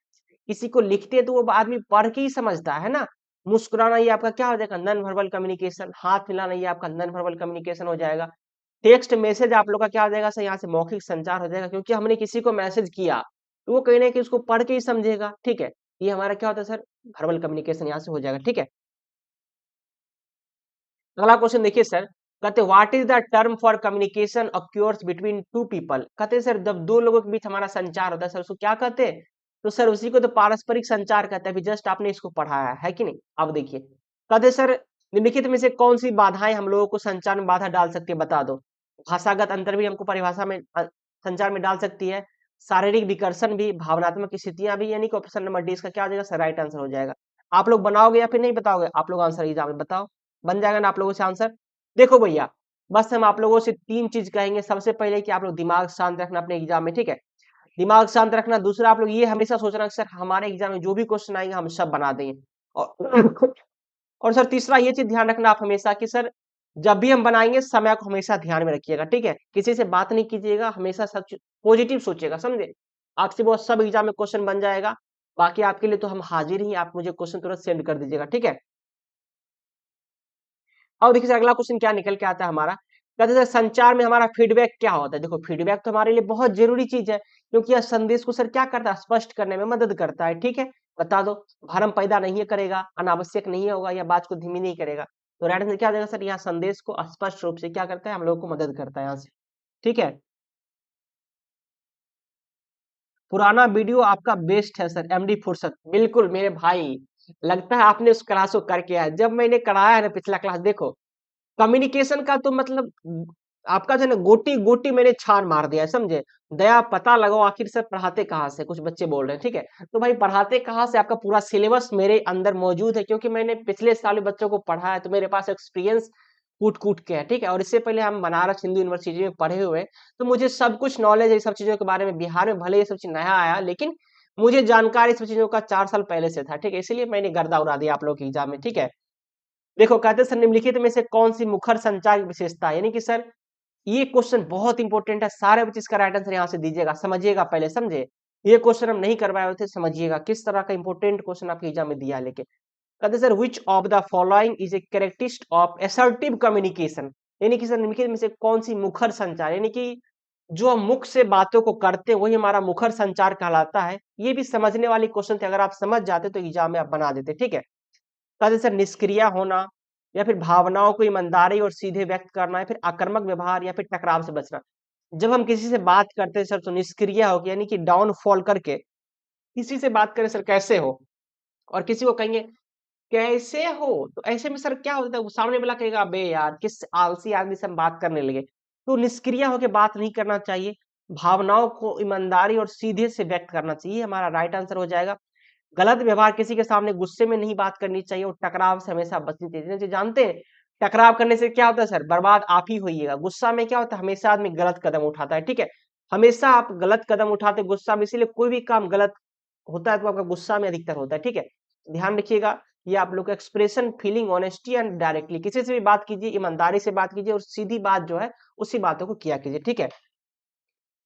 किसी को लिखते हैं तो वो आदमी पढ़ के ही समझता है ना। मुस्कुराना ये आपका क्या हो जाएगा? Non verbal communication. हाथ मिलाना ये आपका नॉन वर्बल कम्युनिकेशन हो जाएगा। टेक्स्ट मैसेज आप लोग का क्या हो जाएगा सर? यहाँ से मौखिक संचार हो जाएगा, क्योंकि हमने किसी को मैसेज किया तो वो कहीं ना कहीं उसको पढ़ के ही समझेगा, ठीक है। ये हमारा क्या होता है सर? वर्बल कम्युनिकेशन यहाँ से हो जाएगा, ठीक है। अगला क्वेश्चन देखिए सर, कहते what is the term for communication occurs between two people. कहते सर जब दो लोगों के बीच हमारा संचार होता है सर उसको क्या कहते हैं? तो सर उसी को तो पारस्परिक संचार कहते हैं। अभी जस्ट आपने इसको पढ़ाया है कि नहीं? अब देखिए कहते सर निम्नलिखित में से कौन सी बाधाएं हम लोगों को संचार में बाधा डाल सकती है, बता दो। भाषागत अंतर भी हमको परिभाषा में संचार में डाल सकती है। शारीरिक विकर्षण भी, भावनात्मक स्थितियां भी, यानी कि ऑप्शन नंबर डी इसका क्या हो जाएगा सर? राइट आंसर हो जाएगा। आप लोग बनाओगे या फिर नहीं बताओगे? आप लोग आंसर एग्जाम में बताओ, बन जाएगा ना आप लोगों से आंसर? देखो भैया, बस हम आप लोगों से तीन चीज कहेंगे। सबसे पहले कि आप लोग दिमाग शांत रखना अपने एग्जाम में, ठीक है। दिमाग शांत रखना। दूसरा, आप लोग ये हमेशा सोचना कि सर हमारे एग्जाम में जो भी क्वेश्चन आएंगे हम सब बना देंगे। और और सर तीसरा ये चीज ध्यान रखना आप हमेशा कि सर जब भी हम बनाएंगे समय को हमेशा ध्यान में रखिएगा, ठीक है। किसी से बात नहीं कीजिएगा, हमेशा सब पॉजिटिव सोचिएगा, समझे। आपसे वो सब एग्जाम में क्वेश्चन बन जाएगा। बाकी आपके लिए तो हम हाजिर ही, आप मुझे क्वेश्चन तुरंत सेंड कर दीजिएगा, ठीक है। और देखिए अगला क्वेश्चन क्या निकल के आता है हमारा, कहते हैं संचार में हमारा फीडबैक क्या होता है। देखो फीडबैक तो हमारे लिए बहुत जरूरी चीज है, क्योंकि यह संदेश को सर क्या करता है? स्पष्ट करने में मदद करता है, ठीक है। बता दो। भ्रम पैदा नहीं करेगा, अनावश्यक नहीं होगा, या बात को धीमी नहीं करेगा। तो राइट आंसर क्या हो जाएगा सर? यहाँ संदेश को स्पष्ट रूप से क्या करता है? हम लोग को मदद करता है यहाँ से, ठीक है। पुराना वीडियो आपका बेस्ट है सर, एमडी फुर्सत। बिल्कुल मेरे भाई, लगता है आपने उस क्लास को करके आया। जब मैंने कराया है ना पिछला क्लास, देखो कम्युनिकेशन का तो मतलब आपका जो है ना गोटी गोटी मैंने छान मार दिया है, समझे। दया पता लगाओ आखिर सर पढ़ाते कहाँ से, कुछ बच्चे बोल रहे हैं, ठीक है। तो भाई पढ़ाते कहाँ से, आपका पूरा सिलेबस मेरे अंदर मौजूद है, क्योंकि मैंने पिछले साल भी बच्चों को पढ़ाया है, तो मेरे पास एक्सपीरियंस कूट कूट के है, ठीक है। और इससे पहले हम बनारस हिंदू यूनिवर्सिटी में पढ़े हुए हैं, तो मुझे सब कुछ नॉलेज है इस सब चीजों के बारे में। बिहार में भले ये सब चीज नया आया, लेकिन मुझे जानकारी सब चीजों का 4 साल पहले से था, ठीक है। इसलिए मैंने गर्दा उड़ा दिया आप लोग की एग्जाम में, ठीक है। देखो कहते हैं सर निम्नलिखित में से कौन सी मुखर संचार की विशेषता है, यानी कि सर ये क्वेश्चन बहुत इंपॉर्टेंट है। सारे बच्चे इसका राइट आंसर यहाँ से दीजिएगा, समझिएगा पहले, समझे। ये क्वेश्चन हम नहीं करवाए हुए थे, समझिएगा किस तरह का इंपॉर्टेंट क्वेश्चन आपके एग्जाम में दिया है लेके। कहते हैं sir which of the following is a characteristic of assertive communication, यानी कि सर निम्नलिखित में से कौन सी मुखर संचार, यानी कि जो हम मुख से बातों को करते हैं वही हमारा मुखर संचार कहलाता है। ये भी समझने वाली क्वेश्चन थे, अगर आप समझ जाते तो एग्जाम में आप बना देते, ठीक है। कहते सर निष्क्रिय होना, या फिर भावनाओं को ईमानदारी और सीधे व्यक्त करना, या फिर आक्रामक व्यवहार, या फिर टकराव से बचना। जब हम किसी से बात करते हैं सर तो निष्क्रिय होकर, यानी कि डाउन फॉल करके किसी से बात करें सर कैसे हो, और किसी को कहेंगे कैसे हो, तो ऐसे में सर क्या होता है? वो सामने वाला कहेगा अबे यार किस आलसी आदमी से हम बात करने लगे। तो निष्क्रिय होकर बात नहीं करना चाहिए। भावनाओं को ईमानदारी और सीधे से व्यक्त करना चाहिए, हमारा राइट आंसर हो जाएगा। गलत व्यवहार, किसी के सामने गुस्से में नहीं बात करनी चाहिए, और टकराव से हमेशा बचनी चाहिए। जो जानते हैं टकराव करने से क्या होता है सर? बर्बाद आप ही होइएगा। गुस्सा में क्या होता है? हमेशा आदमी गलत कदम उठाता है, ठीक है। हमेशा आप गलत कदम उठाते गुस्सा में, इसीलिए कोई भी काम गलत होता है तो आपका गुस्सा में अधिकतर होता है, ठीक है। ध्यान रखिएगा, ये आप लोग का expression, feeling, honesty and directly, किसी से भी बात कीजिए ईमानदारी से बात कीजिए, और सीधी बात जो है उसी बातों को किया कीजिए, ठीक है।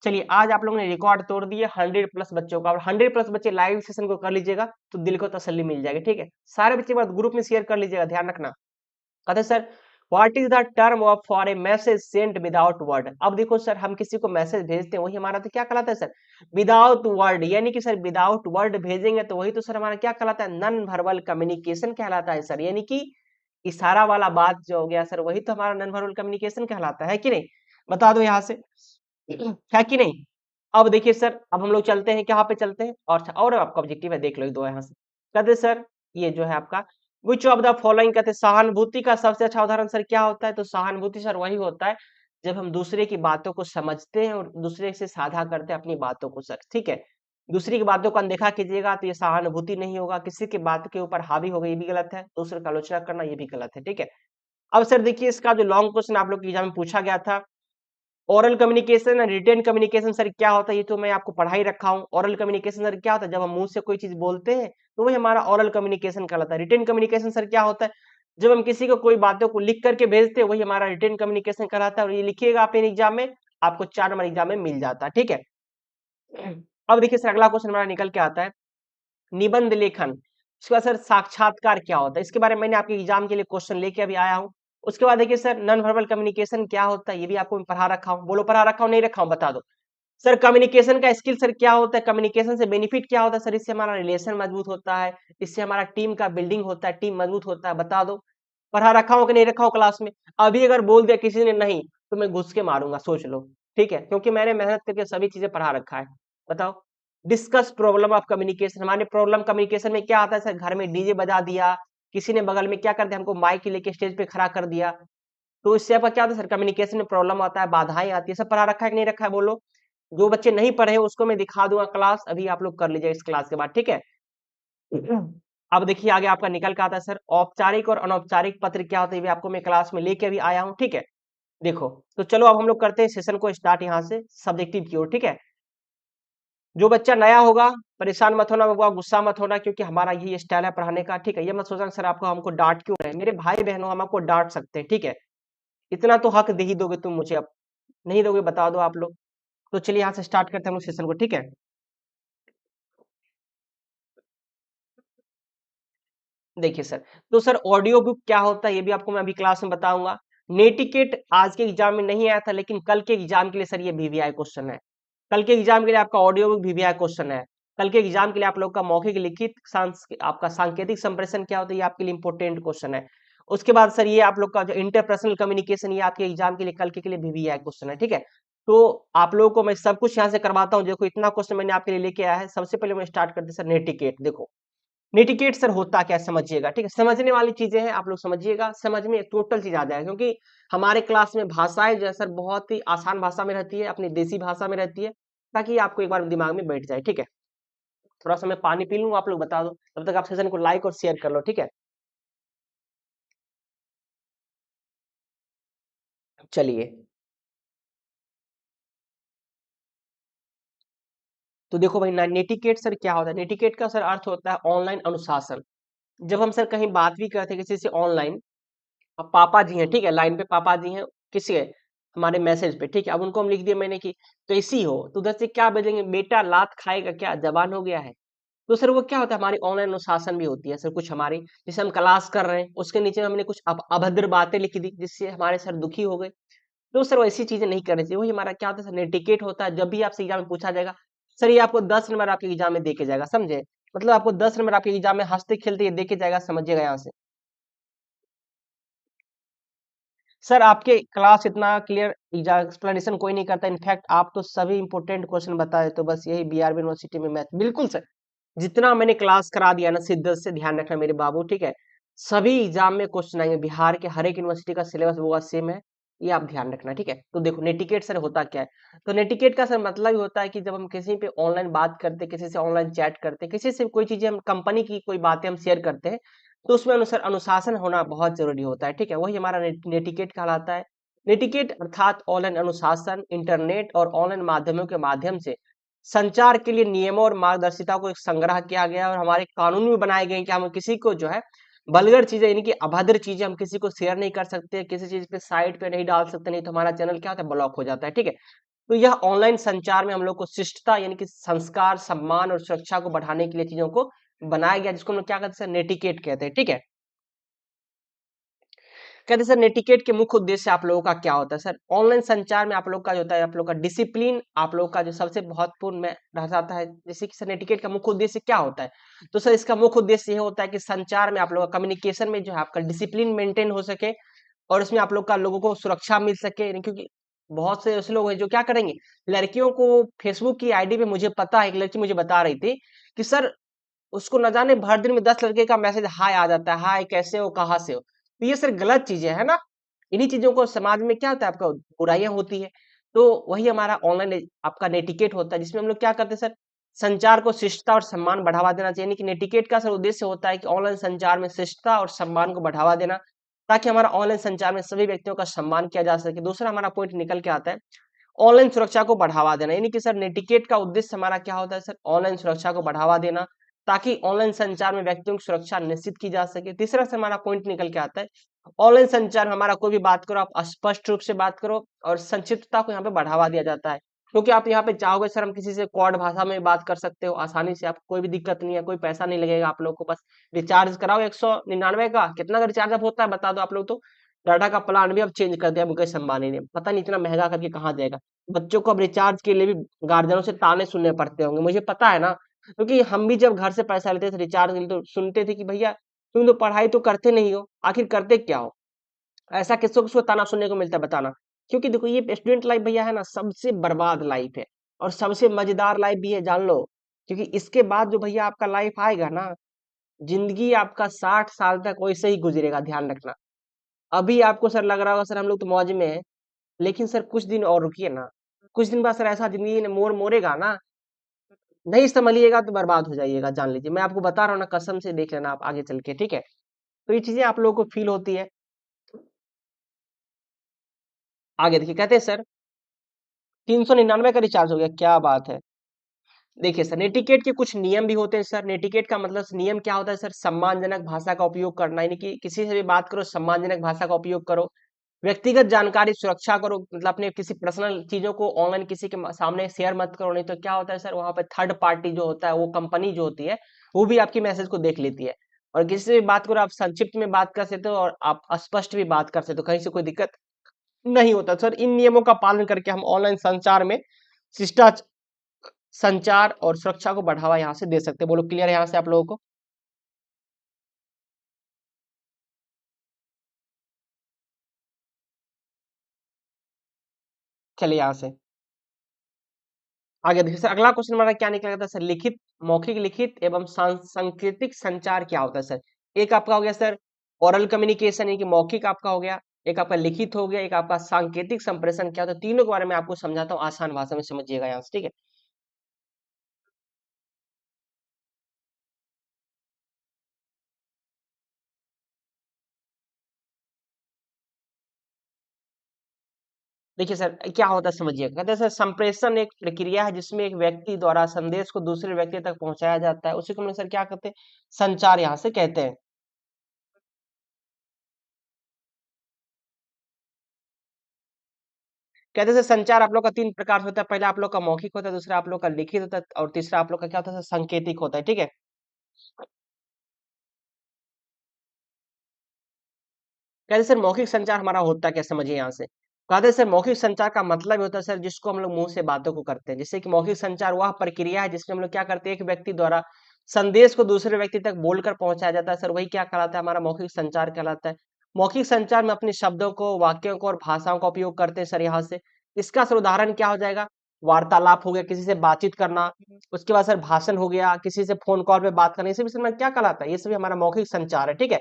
चलिए आज आप लोगों ने रिकॉर्ड तोड़ दिए 100+ बच्चों का, और 100+ बच्चे लाइव सेशन को कर लीजिएगा तो दिल को तसल्ली मिल जाएगी, ठीक है। सारे बच्चे बाद ग्रुप में शेयर कर लीजिएगा, ध्यान रखना। कहते sir what is the term of for a message sent without word. अब देखो सर हम किसी को मैसेज भेजते हैं वही हमारा तो क्या कहलाता है सर? विदाउट वर्ड, यानी कि सर विदाउट वर्ड भेजेंगे तो वही तो सर हमारा क्या कहलाता है? नॉन वर्बल कम्युनिकेशन कहलाता है सर, यानी कि इशारा वाला बात जो हो गया सर वही तो हमारा नॉन वर्बल कम्युनिकेशन कहलाता है कि नहीं? बता दो यहाँ से, है कि नहीं? अब देखिए सर, अब हम लोग चलते हैं, कहाँ पे चलते हैं? और आपका ऑब्जेक्टिव है, देख लो एक दो यहाँ से। कहते सर ये जो है आपका विच ऑफ द फॉलोइंग, कहते सहानुभूति का सबसे अच्छा उदाहरण सर क्या होता है? तो सहानुभूति सर वही होता है जब हम दूसरे की बातों को समझते हैं और दूसरे से साझा करते हैं अपनी बातों को सर, ठीक है। दूसरे की बातों को अनदेखा कीजिएगा तो ये सहानुभूति नहीं होगा, किसी की बात के ऊपर हावी होगा ये भी गलत है, दूसरे का आलोचना करना ये भी गलत है, ठीक है। अब सर देखिए इसका जो लॉन्ग क्वेश्चन आप लोग के एग्जाम में पूछा गया था, ओरल कम्युनिकेशन और रिटेन कम्युनिकेशन सर क्या होता है, ये तो मैं आपको पढ़ा ही रखा हूँ। ओरल कम्युनिकेशन सर क्या होता है, जब हम मुंह से कोई चीज बोलते हैं तो वही हमारा ओरल कम्युनिकेशन कहलाता है। रिटेन कम्युनिकेशन सर क्या होता है, जब हम किसी को कोई बातों को लिख करके भेजते हैं वही हमारा रिटेन कम्युनिकेशन कहलाता है। और ये लिखिएगा आप इन एग्जाम में, आपको 4 नंबर एग्जाम में मिल जाता है, ठीक है। अब देखिए सर अगला क्वेश्चन हमारा निकल के आता है निबंध लेखन। उसके बाद सर साक्षात्कार क्या होता है, इसके बारे में मैंने आपके एग्जाम के लिए क्वेश्चन लेके अभी आया हूँ। उसके बाद देखिए सर नॉन वर्बल कम्युनिकेशन क्या होता है, ये भी आपको मैं पढ़ा रखा हूँ। बोलो पढ़ा रखा हूँ नहीं रखा हूँ, बता दो। सर कम्युनिकेशन का स्किल सर क्या होता है, कम्युनिकेशन से बेनिफिट क्या होता है सर, इससे हमारा रिलेशन मजबूत होता है, इससे हमारा टीम का बिल्डिंग होता है, टीम मजबूत होता है, बता दो। पढ़ा रखा हो कि नहीं रखा हो क्लास में। अभी अगर बोल दिया किसी ने नहीं तो मैं घुस के मारूंगा, सोच लो, ठीक है, क्योंकि मैंने मेहनत करके सभी चीजें पढ़ा रखा है। बताओ। डिस्कस प्रॉब्लम ऑफ कम्युनिकेशन, हमारे प्रॉब्लम कम्युनिकेशन में क्या आता है सर, घर में डीजे बजा दिया, किसी ने बगल में क्या कर दिया, हमको माइक लेके स्टेज पे खड़ा कर दिया, तो इससे आपका क्या होता है सर, कम्युनिकेशन में प्रॉब्लम आता है, बाधाएं आती है। सब पढ़ा रखा है कि नहीं रखा है, बोलो। जो बच्चे नहीं पढ़े हैं उसको मैं दिखा दूंगा क्लास, अभी आप लोग कर लीजिए इस क्लास के बाद, ठीक है। अब देखिए आगे आपका निकल के आता है सर औपचारिक और अनौपचारिक पत्र क्या होता है, ये भी आपको मैं क्लास में लेके अभी आया हूँ, ठीक है। देखो तो चलो अब हम लोग करते हैं सेशन को स्टार्ट यहाँ से सब्जेक्टिव की ओर, ठीक है। जो बच्चा नया होगा परेशान मत होना बाबा, गुस्सा मत होना, क्योंकि हमारा यही स्टाइल है पढ़ाने का, ठीक है। ये मत सोचना सर आपको हमको डांट क्यों रहे हैं, मेरे भाई बहनों हम आपको डांट सकते हैं, ठीक है। इतना तो हक दे ही दोगे तुम मुझे, अब नहीं दोगे बता दो आप लोग। तो चलिए यहाँ से स्टार्ट करते हैं हम लोग सेशन को, ठीक है। देखिए सर, तो सर ऑडियो बुक क्या होता है ये भी आपको मैं अभी क्लास में बताऊंगा। नेटिकेट आज के एग्जाम में नहीं आया था, लेकिन कल के एग्जाम के लिए सर ये वीवीआई क्वेश्चन है। कल के एग्जाम के लिए आपका ऑडियो बुक वीवीआई क्वेश्चन है। कल के एग्जाम के लिए आप लोग का मौखिक लिखित आपका सांकेतिक संप्रेषण क्या होता है, ये आपके लिए इंपॉर्टेंट क्वेश्चन है। उसके बाद सर ये आप लोग का जो इंटरपर्सनल कम्युनिकेशन, ये आपके एग्जाम के लिए कल के लिए वीवीआई क्वेश्चन है, ठीक है। तो आप लोगों को मैं सब कुछ यहाँ से करवाता हूँ, देखो इतना क्वेश्चन मैंने आपके लिए लेके आया है। सबसे पहले मैं स्टार्ट करते सर नेटिकेट। देखो नेटिकेट सर होता क्या है समझिएगा, ठीक है। समझने वाली चीजें हैं, आप लोग समझिएगा, समझ में टोटल चीज आ जाएगा, क्योंकि हमारे क्लास में भाषाएं जो है सर बहुत ही आसान भाषा में रहती है, अपनी देसी भाषा में रहती है, ताकि आपको एक बार दिमाग में बैठ जाए, ठीक है। थोड़ा सा मैं पानी पी लूँ, आप लोग बता दो, तब तक आप सेशन को लाइक और शेयर कर लो, ठीक है। चलिए, तो देखो भाई नेटिकेट सर क्या होता है, नेटिकेट का सर अर्थ होता है ऑनलाइन अनुशासन। जब हम सर कहीं बात भी करते हैं किसी से ऑनलाइन, अब पापा जी हैं, ठीक है, लाइन पे पापा जी हैं, किसी है हमारे मैसेज पे, ठीक है। अब उनको हम लिख दिया मैंने कि कैसी हो, तो उधर से क्या भेजेंगे, बेटा लात खाएगा क्या, जवान हो गया है। तो सर वो क्या होता है, हमारी ऑनलाइन अनुशासन भी होती है सर कुछ हमारी, जैसे हम क्लास कर रहे हैं उसके नीचे हमने कुछ अभद्र बातें लिख दी जिससे हमारे सर दुखी हो गए। तो सर वैसी चीजें नहीं करनी चाहिए, वही हमारा क्या होता है सर नेटिकेट होता है। जब भी आपसे एग्जाम में पूछा जाएगा सर, ये आपको 10 नंबर आपके एग्जाम में देके जाएगा, समझे। मतलब आपको 10 नंबर आपके एग्जाम में हंसते खेलते ये देके जाएगा, समझिएगा यहाँ से। सर आपके क्लास इतना क्लियर एक्सप्लेनेशन कोई नहीं करता, इनफैक्ट आप तो सभी इंपॉर्टेंट क्वेश्चन बताए, तो बस यही बीआरबी यूनिवर्सिटी में मैथ बिल्कुल सर जितना मैंने क्लास करा दिया ना, शिद्दत से ध्यान रखना मेरे बाबू, ठीक है। सभी एग्जाम में क्वेश्चन आएंगे, बिहार के हर एक यूनिवर्सिटी का सिलेबस वो सेम है, ये आप ध्यान रखना, ठीक है। तो देखो नेटिकेट सर होता क्या है, तो नेटिकेट का सर मतलब ही होता है कि जब हम किसी पे ऑनलाइन बात करते, किसी से ऑनलाइन चैट करते, किसी से कोई चीजें हम कंपनी की कोई बातें हम शेयर करते हैं, तो उसमें अनुसार अनुशासन होना बहुत जरूरी होता है, ठीक है। वही हमारा नेटिकेट कहलाता है। नेटिकेट अर्थात ऑनलाइन अनुशासन, इंटरनेट और ऑनलाइन माध्यमों के माध्यम से संचार के लिए नियमों और मार्गदर्शिता को एक संग्रह किया गया है, और हमारे कानून भी बनाए गए हैं कि हम किसी को जो है वल्गर चीजें यानी कि अभद्र चीजें हम किसी को शेयर नहीं कर सकते, किसी चीज पे साइट पे नहीं डाल सकते, नहीं तो हमारा चैनल क्या होता है, ब्लॉक हो जाता है, ठीक है। तो यह ऑनलाइन संचार में हम लोग को शिष्टता यानी कि संस्कार, सम्मान और सुरक्षा को बढ़ाने के लिए चीजों को बनाया गया, जिसको हम लोग क्या कहते हैं, नेटिकेट कहते हैं, ठीक है। कहते हैं सर नेटिकेट के मुख्य उद्देश्य आप लोगों का क्या होता है सर, ऑनलाइन संचार में आप लोग का जो होता है, आप लोग का डिसिप्लिन, आप लोग का जो सबसे महत्वपूर्ण में रह जाता है। जैसे कि सर नेटिकेट का मुख्य उद्देश्य क्या होता है, तो सर इसका मुख्य उद्देश्य ये होता है कि संचार में आप लोग का कम्युनिकेशन में जो है आपका डिसिप्लिन मेंटेन हो सके, और उसमें आप लोग का लोगों को सुरक्षा मिल सके, क्योंकि बहुत से ऐसे लोग हैं जो क्या करेंगे, लड़कियों को फेसबुक की आईडी पे, मुझे पता है एक लड़की मुझे बता रही थी कि सर उसको न जाने भर दिन में 10 लड़के का मैसेज हाय आ जाता है, हाय कैसे हो कहाँ से हो, तो ये सर गलत चीजें है ना। इन्हीं चीजों को समाज में क्या होता है, आपका बुराइयां होती है। तो वही हमारा ऑनलाइन आपका नेटिकेट होता है, जिसमें हम लोग क्या करते हैं सर, संचार को शिष्टता और सम्मान बढ़ावा देना चाहिए। यानी कि नेटिकेट का सर उद्देश्य होता है कि ऑनलाइन संचार में शिष्टता और सम्मान को बढ़ावा देना, ताकि हमारा ऑनलाइन संचार में सभी व्यक्तियों का सम्मान किया जा सके। दूसरा हमारा पॉइंट निकल के आता है ऑनलाइन सुरक्षा को बढ़ावा देना। यानी कि सर नेटिकेट का उद्देश्य हमारा क्या होता है सर, ऑनलाइन सुरक्षा को बढ़ावा देना, ताकि ऑनलाइन संचार में व्यक्तियों की सुरक्षा निश्चित की जा सके। तीसरा से हमारा पॉइंट निकल के आता है ऑनलाइन संचार में हमारा कोई भी बात करो, आप स्पष्ट रूप से बात करो और संक्षिप्तता को यहाँ पे बढ़ावा दिया जाता है। क्योंकि आप यहाँ पे चाहोगे सर हम किसी से क्वाड भाषा में बात कर सकते हो आसानी से, आपको कोई भी दिक्कत नहीं है, कोई पैसा नहीं लगेगा आप लोग को, बस रिचार्ज कराओ 199 का, कितना का रिचार्ज अब होता है बता दो आप लोग तो। डाटा का प्लान भी अब चेंज कर दिया मुकेश अंबानी ने, पता नहीं इतना महंगा करके कहाँ जाएगा। बच्चों को अब रिचार्ज के लिए भी गार्जियनों से ताने सुनने पड़ते होंगे, मुझे पता है ना, क्योंकि हम भी जब घर से पैसा लेते थे रिचार्ज के लिए तो सुनते थे कि भैया तुम तो पढ़ाई तो करते नहीं हो, आखिर करते क्या हो। ऐसा किसको किसको ताना सुनने को मिलता है बताना। क्योंकि देखो ये स्टूडेंट लाइफ भैया है ना, सबसे बर्बाद लाइफ है और सबसे मजेदार लाइफ भी है, जान लो। क्योंकि इसके बाद जो भैया आपका लाइफ आएगा ना, जिंदगी आपका 60 साल तक वैसे ही गुजरेगा, ध्यान रखना। अभी आपको सर लग रहा होगा सर हम लोग तो मौज में है, लेकिन सर कुछ दिन और रुकिए ना, कुछ दिन बाद सर ऐसा जिंदगी ने मोड़ मोड़ेगा ना, नहीं संभलिएगा तो बर्बाद हो जाइएगा, जान लीजिए। मैं आपको बता रहा हूँ ना, कसम से देख लेना आप आगे चल के, ठीक है। तो ये चीजें आप लोगों को फील होती है। आगे देखिए कहते हैं सर 399 का रिचार्ज हो गया, क्या बात है। देखिए सर नेटिकेट के कुछ नियम भी होते हैं सर। नेटिकेट का मतलब नियम क्या होता है सर, सम्मानजनक भाषा का उपयोग करना, यानी कि किसी से भी बात करो सम्मानजनक भाषा का उपयोग करो। व्यक्तिगत जानकारी सुरक्षा करो, मतलब अपने किसी पर्सनल चीजों को ऑनलाइन किसी के सामने शेयर मत करो, नहीं तो क्या होता है सर वहां पे थर्ड पार्टी जो होता है, वो कंपनी जो होती है वो भी आपकी मैसेज को देख लेती है। और किसी से भी बात करो आप संक्षिप्त में बात कर सकते हो और आप स्पष्ट भी बात कर सकते हो, कहीं से कोई दिक्कत नहीं होता सर। इन नियमों का पालन करके हम ऑनलाइन संचार में शिष्टाचार, संचार और सुरक्षा को बढ़ावा यहाँ से दे सकते हैं। बोलो क्लियर है यहाँ से आप लोगों को। चलिए यहाँ से आगे देखिए सर, अगला क्वेश्चन हमारा क्या निकला था सर, लिखित, मौखिक, लिखित एवं सांकेतिक संचार क्या होता है सर। एक आपका हो गया सर ओरल कम्युनिकेशन, यानी कि मौखिक आपका हो गया, एक आपका लिखित हो गया, एक आपका सांकेतिक संप्रेषण क्या होता है। तीनों के बारे में आपको समझाता हूँ, आसान भाषा में समझिएगा यहाँ से, ठीक है। देखिए सर क्या होता है समझिएगा, कहते हैं सर संप्रेषण एक प्रक्रिया है जिसमें एक व्यक्ति द्वारा संदेश को दूसरे व्यक्ति तक पहुंचाया जाता है, उसी को हम लोग सर क्या कहते हैं, संचार यहाँ से कहते हैं। कहते हैं सर संचार आप लोग का 3 प्रकार से होता है, पहला आप लोग का मौखिक होता है, दूसरा आप लोग का लिखित होता है और तीसरा आप लोग का क्या होता है सर, सांकेतिक होता है, ठीक है। कहते सर मौखिक संचार हमारा होता क्या, समझिए यहाँ से। कहते सर मौखिक संचार का मतलब होता है सर जिसको हम लोग मुंह से बातों को करते हैं। जैसे कि मौखिक संचार वह प्रक्रिया है जिसमें हम लोग क्या करते हैं, एक व्यक्ति द्वारा संदेश को दूसरे व्यक्ति तक बोलकर पहुंचाया जाता है सर, वही क्या कहलाता है, हमारा मौखिक संचार कहलाता है। मौखिक संचार में अपने शब्दों को, वाक्यों को और भाषाओं का उपयोग करते हैं सर यहाँ से। इसका सर उदाहरण क्या हो जाएगा, वार्तालाप हो गया, किसी से बातचीत करना। उसके बाद सर भाषण हो गया, किसी से फोन कॉल पे बात करना, ये सभी सर क्या कहलाता है, ये सभी हमारा मौखिक संचार है, ठीक है।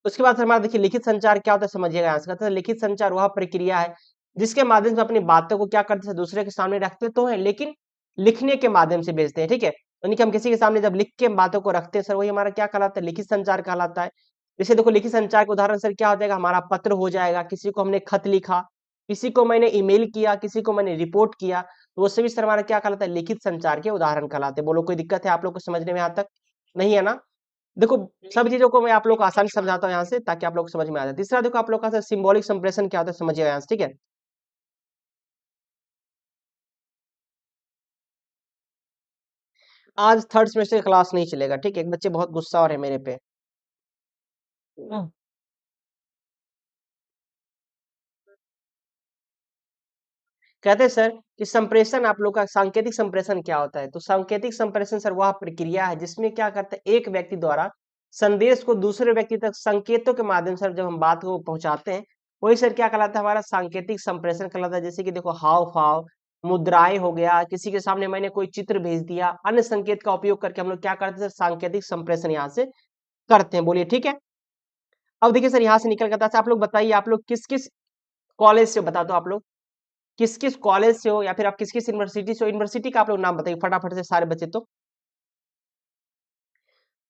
उसके बाद हमारा देखिए लिखित संचार क्या होता है, समझिएगा यहाँ से। कहते हैं लिखित संचार वह प्रक्रिया है जिसके माध्यम से अपनी बातों को क्या करते हैं, दूसरे के सामने रखते तो हैं, लेकिन लिखने के माध्यम से भेजते हैं, ठीक है। यानी कि हम किसी के सामने जब लिख के बातों को रखते हैं सर, वही हमारा क्या कहलाता है, लिखित संचार कहलाता है। जैसे देखो लिखित संचार के उदाहरण सर क्या हो जाएगा, हमारा पत्र हो जाएगा, किसी को हमने खत लिखा, किसी को मैंने ईमेल किया, किसी को मैंने रिपोर्ट किया, तो वो सभी सर हमारा क्या कहलाता है, लिखित संचार के उदाहरण कहलाते हैं। बोलो कोई दिक्कत है आप लोग को समझने में यहाँ तक, नहीं है ना। देखो सब चीजों को मैं आप लोग को आसानी से समझाता हूँ यहाँ से, ताकि आप लोग को समझ में आ जाए। तीसरा देखो आप लोग का सिंबॉलिक संप्रेषण क्या होता है, समझिएगा यहाँ से, ठीक है। आज थर्ड सेमेस्टर की क्लास नहीं चलेगा, ठीक है, बच्चे बहुत गुस्सा हो रहे हैं मेरे पे। कहते हैं सर कि संप्रेषण आप लोग का, सांकेतिक संप्रेषण क्या होता है, तो सांकेतिक संप्रेषण सर वह प्रक्रिया है जिसमें क्या करते हैं, एक व्यक्ति द्वारा संदेश को दूसरे व्यक्ति तक संकेतों के माध्यम से जब हम बात को पहुंचाते हैं, वही सर क्या कहलाता है, हमारा सांकेतिक संप्रेषण कहलाता है। जैसे कि देखो हाव भाव, मुद्राएं हो गया, किसी के सामने मैंने कोई चित्र भेज दिया, अन्य संकेत का उपयोग करके हम लोग क्या करते हैं सर, सांकेतिक संप्रेषण यहाँ से करते हैं। बोलिए ठीक है। अब देखिए सर यहाँ से निकल करता है, आप लोग बताइए आप लोग किस किस कॉलेज से बता दो आप लोग, किस किस कॉलेज से हो या फिर आप किस किस यूनिवर्सिटी से हो, यूनिवर्सिटी का आप लोग नाम बताइए फटाफट से सारे बच्चे। तो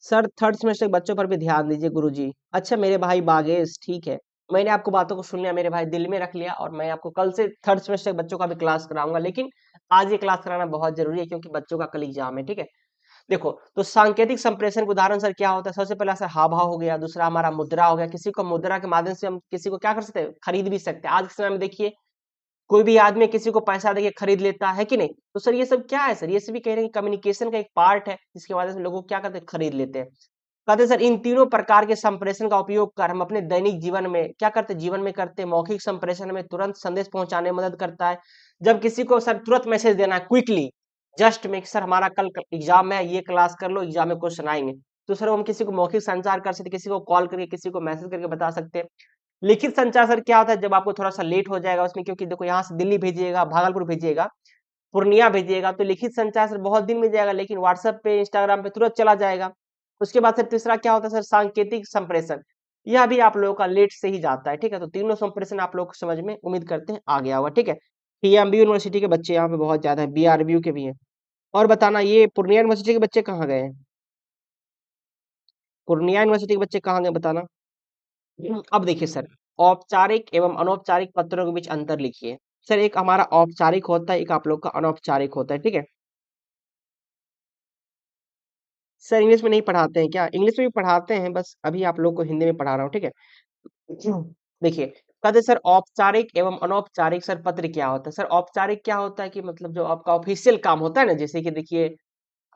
सर थर्ड सेमेस्टर के बच्चों पर भी ध्यान दीजिए गुरुजी। अच्छा मेरे भाई बागेश, ठीक है, मैंने आपको बातों को सुन लिया मेरे भाई, दिल में रख लिया, और मैं आपको कल से थर्ड सेमेस्टर के बच्चों का भी क्लास कराऊंगा, लेकिन आज ये क्लास कराना बहुत जरूरी है क्योंकि बच्चों का कल एग्जाम है, ठीक है। देखो तो सांकेतिक संप्रेषण के उदाहरण सर क्या होता है, सबसे पहला सर हाव भाव हो गया, दूसरा हमारा मुद्रा हो गया, किसी को मुद्रा के माध्यम से हम किसी को क्या कर सकते हैं, खरीद भी सकते हैं। आज के समय में देखिए कोई भी आदमी किसी को पैसा देके खरीद लेता है कि नहीं, तो सर ये सब क्या है सर, ये सभी कह रहे हैं कम्युनिकेशन का एक पार्ट है जिसके माध्यम से लोगों को क्या करते हैं, खरीद लेते हैं। कहते हैं सर इन तीनों प्रकार के संप्रेषण का उपयोग कर हम अपने दैनिक जीवन में क्या करते हैं, जीवन में करते हैं। मौखिक संप्रेषण में तुरंत संदेश पहुंचाने में मदद करता है, जब किसी को सर तुरंत मैसेज देना है क्विकली, जस्ट मेक सर हमारा कल एग्जाम है, ये क्लास कर लो, एग्जाम में क्वेश्चन आएंगे, तो सर हम किसी को मौखिक संचार कर सकते हैं, किसी को कॉल करके किसी को मैसेज करके बता सकते हैं। लिखित संचार सर क्या होता है, जब आपको थोड़ा सा लेट हो जाएगा उसमें, क्योंकि देखो यहाँ से दिल्ली भेजिएगा, भागलपुर भेजिएगा, पूर्णिया भेजिएगा, तो लिखित संचार सर बहुत दिन में जाएगा, लेकिन व्हाट्सएप पे इंस्टाग्राम पे तुरंत चला जाएगा। उसके बाद सर तीसरा क्या होता है सर, सांकेतिक संप्रेषण, यह भी आप लोगों का लेट से ही जाता है, ठीक है। तो तीनों संप्रेषण आप लोग को समझ में उम्मीद करते हैं आ गया होगा, ठीक है। टीएमबी यूनिवर्सिटी के बच्चे यहाँ पे बहुत ज्यादा है, बीआरबीयू के भी हैं। और बताना ये पूर्णिया यूनिवर्सिटी के बच्चे कहाँ गए हैं, पूर्णिया यूनिवर्सिटी के बच्चे कहाँ गए बताना। अब देखिए सर, औपचारिक एवं अनौपचारिक पत्रों के बीच अंतर लिखिए। सर एक हमारा औपचारिक होता है, एक आप लोग का अनौपचारिक होता है, ठीक है। सर इंग्लिश में नहीं पढ़ाते हैं क्या, इंग्लिश में भी पढ़ाते हैं, बस अभी आप लोग को हिंदी में पढ़ा रहा हूँ, ठीक है। देखिए कहते सर औपचारिक एवं अनौपचारिक सर पत्र क्या होता है। सर औपचारिक क्या होता है कि मतलब जो आपका ऑफिशियल काम होता है ना, जैसे कि देखिए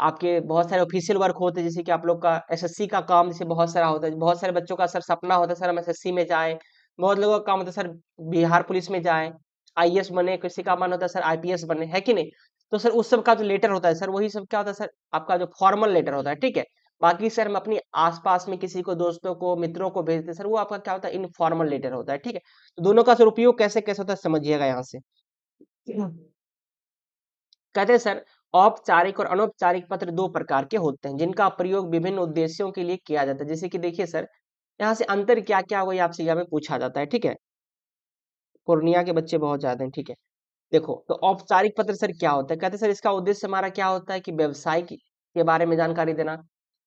आपके बहुत सारे ऑफिशियल वर्क होते हैं, जैसे कि आप लोग का एसएससी का काम जैसे बहुत सारा होता है, बहुत सारे बच्चों का सर सपना होता है सर हम एसएससी में जाएं, बहुत लोगों का काम होता है सर बिहार पुलिस में जाएं, आईएएस बने, किसी का मन होता है सर आईपीएस बने, है कि नहीं। तो सर उस सब का जो लेटर होता है सर, वही सब क्या होता है सर, आपका जो फॉर्मल लेटर होता है, ठीक है। बाकी सर हम अपनी आसपास में किसी को दोस्तों को मित्रों को भेजते हैं सर, वो आपका क्या होता है, इनफॉर्मल लेटर होता है, ठीक है। तो दोनों का सर उपयोग कैसे कैसे होता है समझिएगा यहाँ से। कहते हैं सर औपचारिक और अनौपचारिक पत्र दो प्रकार के होते हैं जिनका प्रयोग विभिन्न उद्देश्यों के लिए किया जाता है। जैसे कि देखिए सर यहाँ से अंतर क्या क्या हुआ, ये आपसे यहाँ में पूछा जाता है, ठीक है। पूर्णिया के बच्चे बहुत ज्यादा हैं, ठीक है। देखो तो औपचारिक पत्र सर क्या होता है, कहते हैं सर इसका उद्देश्य हमारा क्या होता है कि व्यवसाय के बारे में जानकारी देना,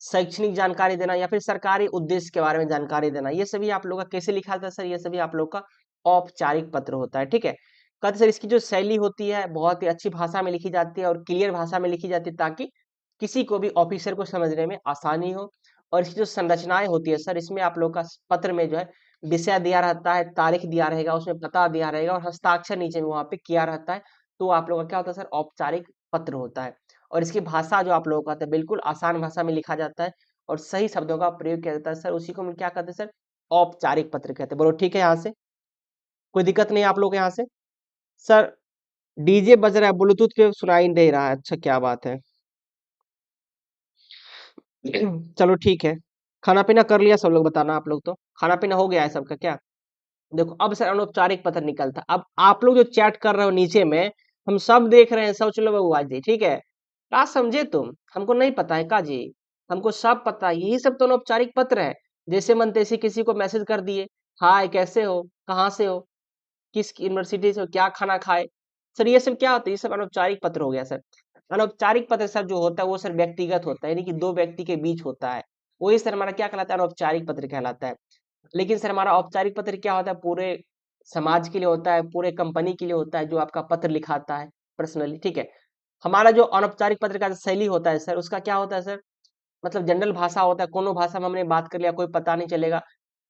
शैक्षणिक जानकारी देना, या फिर सरकारी उद्देश्य के बारे में जानकारी देना। ये सभी आप लोग का कैसे लिखा जाता है सर, ये सभी आप लोग का औपचारिक पत्र होता है, ठीक है। कहते सर इसकी जो शैली होती है बहुत ही अच्छी भाषा में लिखी जाती है और क्लियर भाषा में लिखी जाती है, ताकि किसी को भी ऑफिसर को समझने में आसानी हो। और इसकी जो संरचनाएं होती है सर, इसमें आप लोग का पत्र में जो है विषय दिया रहता है, तारीख दिया रहेगा, उसमें पता दिया रहेगा, और हस्ताक्षर नीचे में वहां पे किया रहता है। तो आप लोगों का क्या होता है सर, औपचारिक पत्र होता है। और इसकी भाषा जो आप लोगों का होता है बिल्कुल आसान भाषा में लिखा जाता है और सही शब्दों का प्रयोग किया जाता है सर, उसी को हम क्या कहते हैं सर, औपचारिक पत्र कहते हैं। बोलो ठीक है यहाँ से, कोई दिक्कत नहीं आप लोग यहाँ से। सर डीजे बज रहा है, ब्लूटूथ पे सुनाई दे रहा है, अच्छा क्या बात है। चलो ठीक है, खाना पीना कर लिया सब लोग, बताना आप लोग तो खाना पीना हो गया है सबका क्या। देखो अब सर अनौपचारिक पत्र निकलता, अब आप लोग जो चैट कर रहे हो नीचे में, हम सब देख रहे हैं, सब चलो बउआ जी, ठीक है। क्या समझे तुम, हमको नहीं पता है का जी, हमको सब पता है, यही सब तो अनौपचारिक पत्र है। जैसे मन तैसे किसी को मैसेज कर दिए, हाय कैसे हो, कहाँ से हो, किस यूनिवर्सिटी से हो, क्या खाना खाए। सर ये सब क्या होता है, ये सब अनौपचारिक पत्र हो गया सर। अनौपचारिक पत्र सर जो होता है वो सर व्यक्तिगत होता है, यानी कि दो व्यक्ति के बीच होता है, वही सर हमारा क्या कहलाता है, अनौपचारिक पत्र कहलाता है। लेकिन सर हमारा औपचारिक पत्र क्या होता है, पूरे समाज के लिए होता है, पूरे कंपनी के लिए होता है, जो आपका पत्र लिखाता है पर्सनली, ठीक है। हमारा जो अनौपचारिक पत्र का शैली होता है सर, उसका क्या होता है सर, मतलब जनरल भाषा होता है, कोनो भाषा में हमने बात कर लिया कोई पता नहीं चलेगा,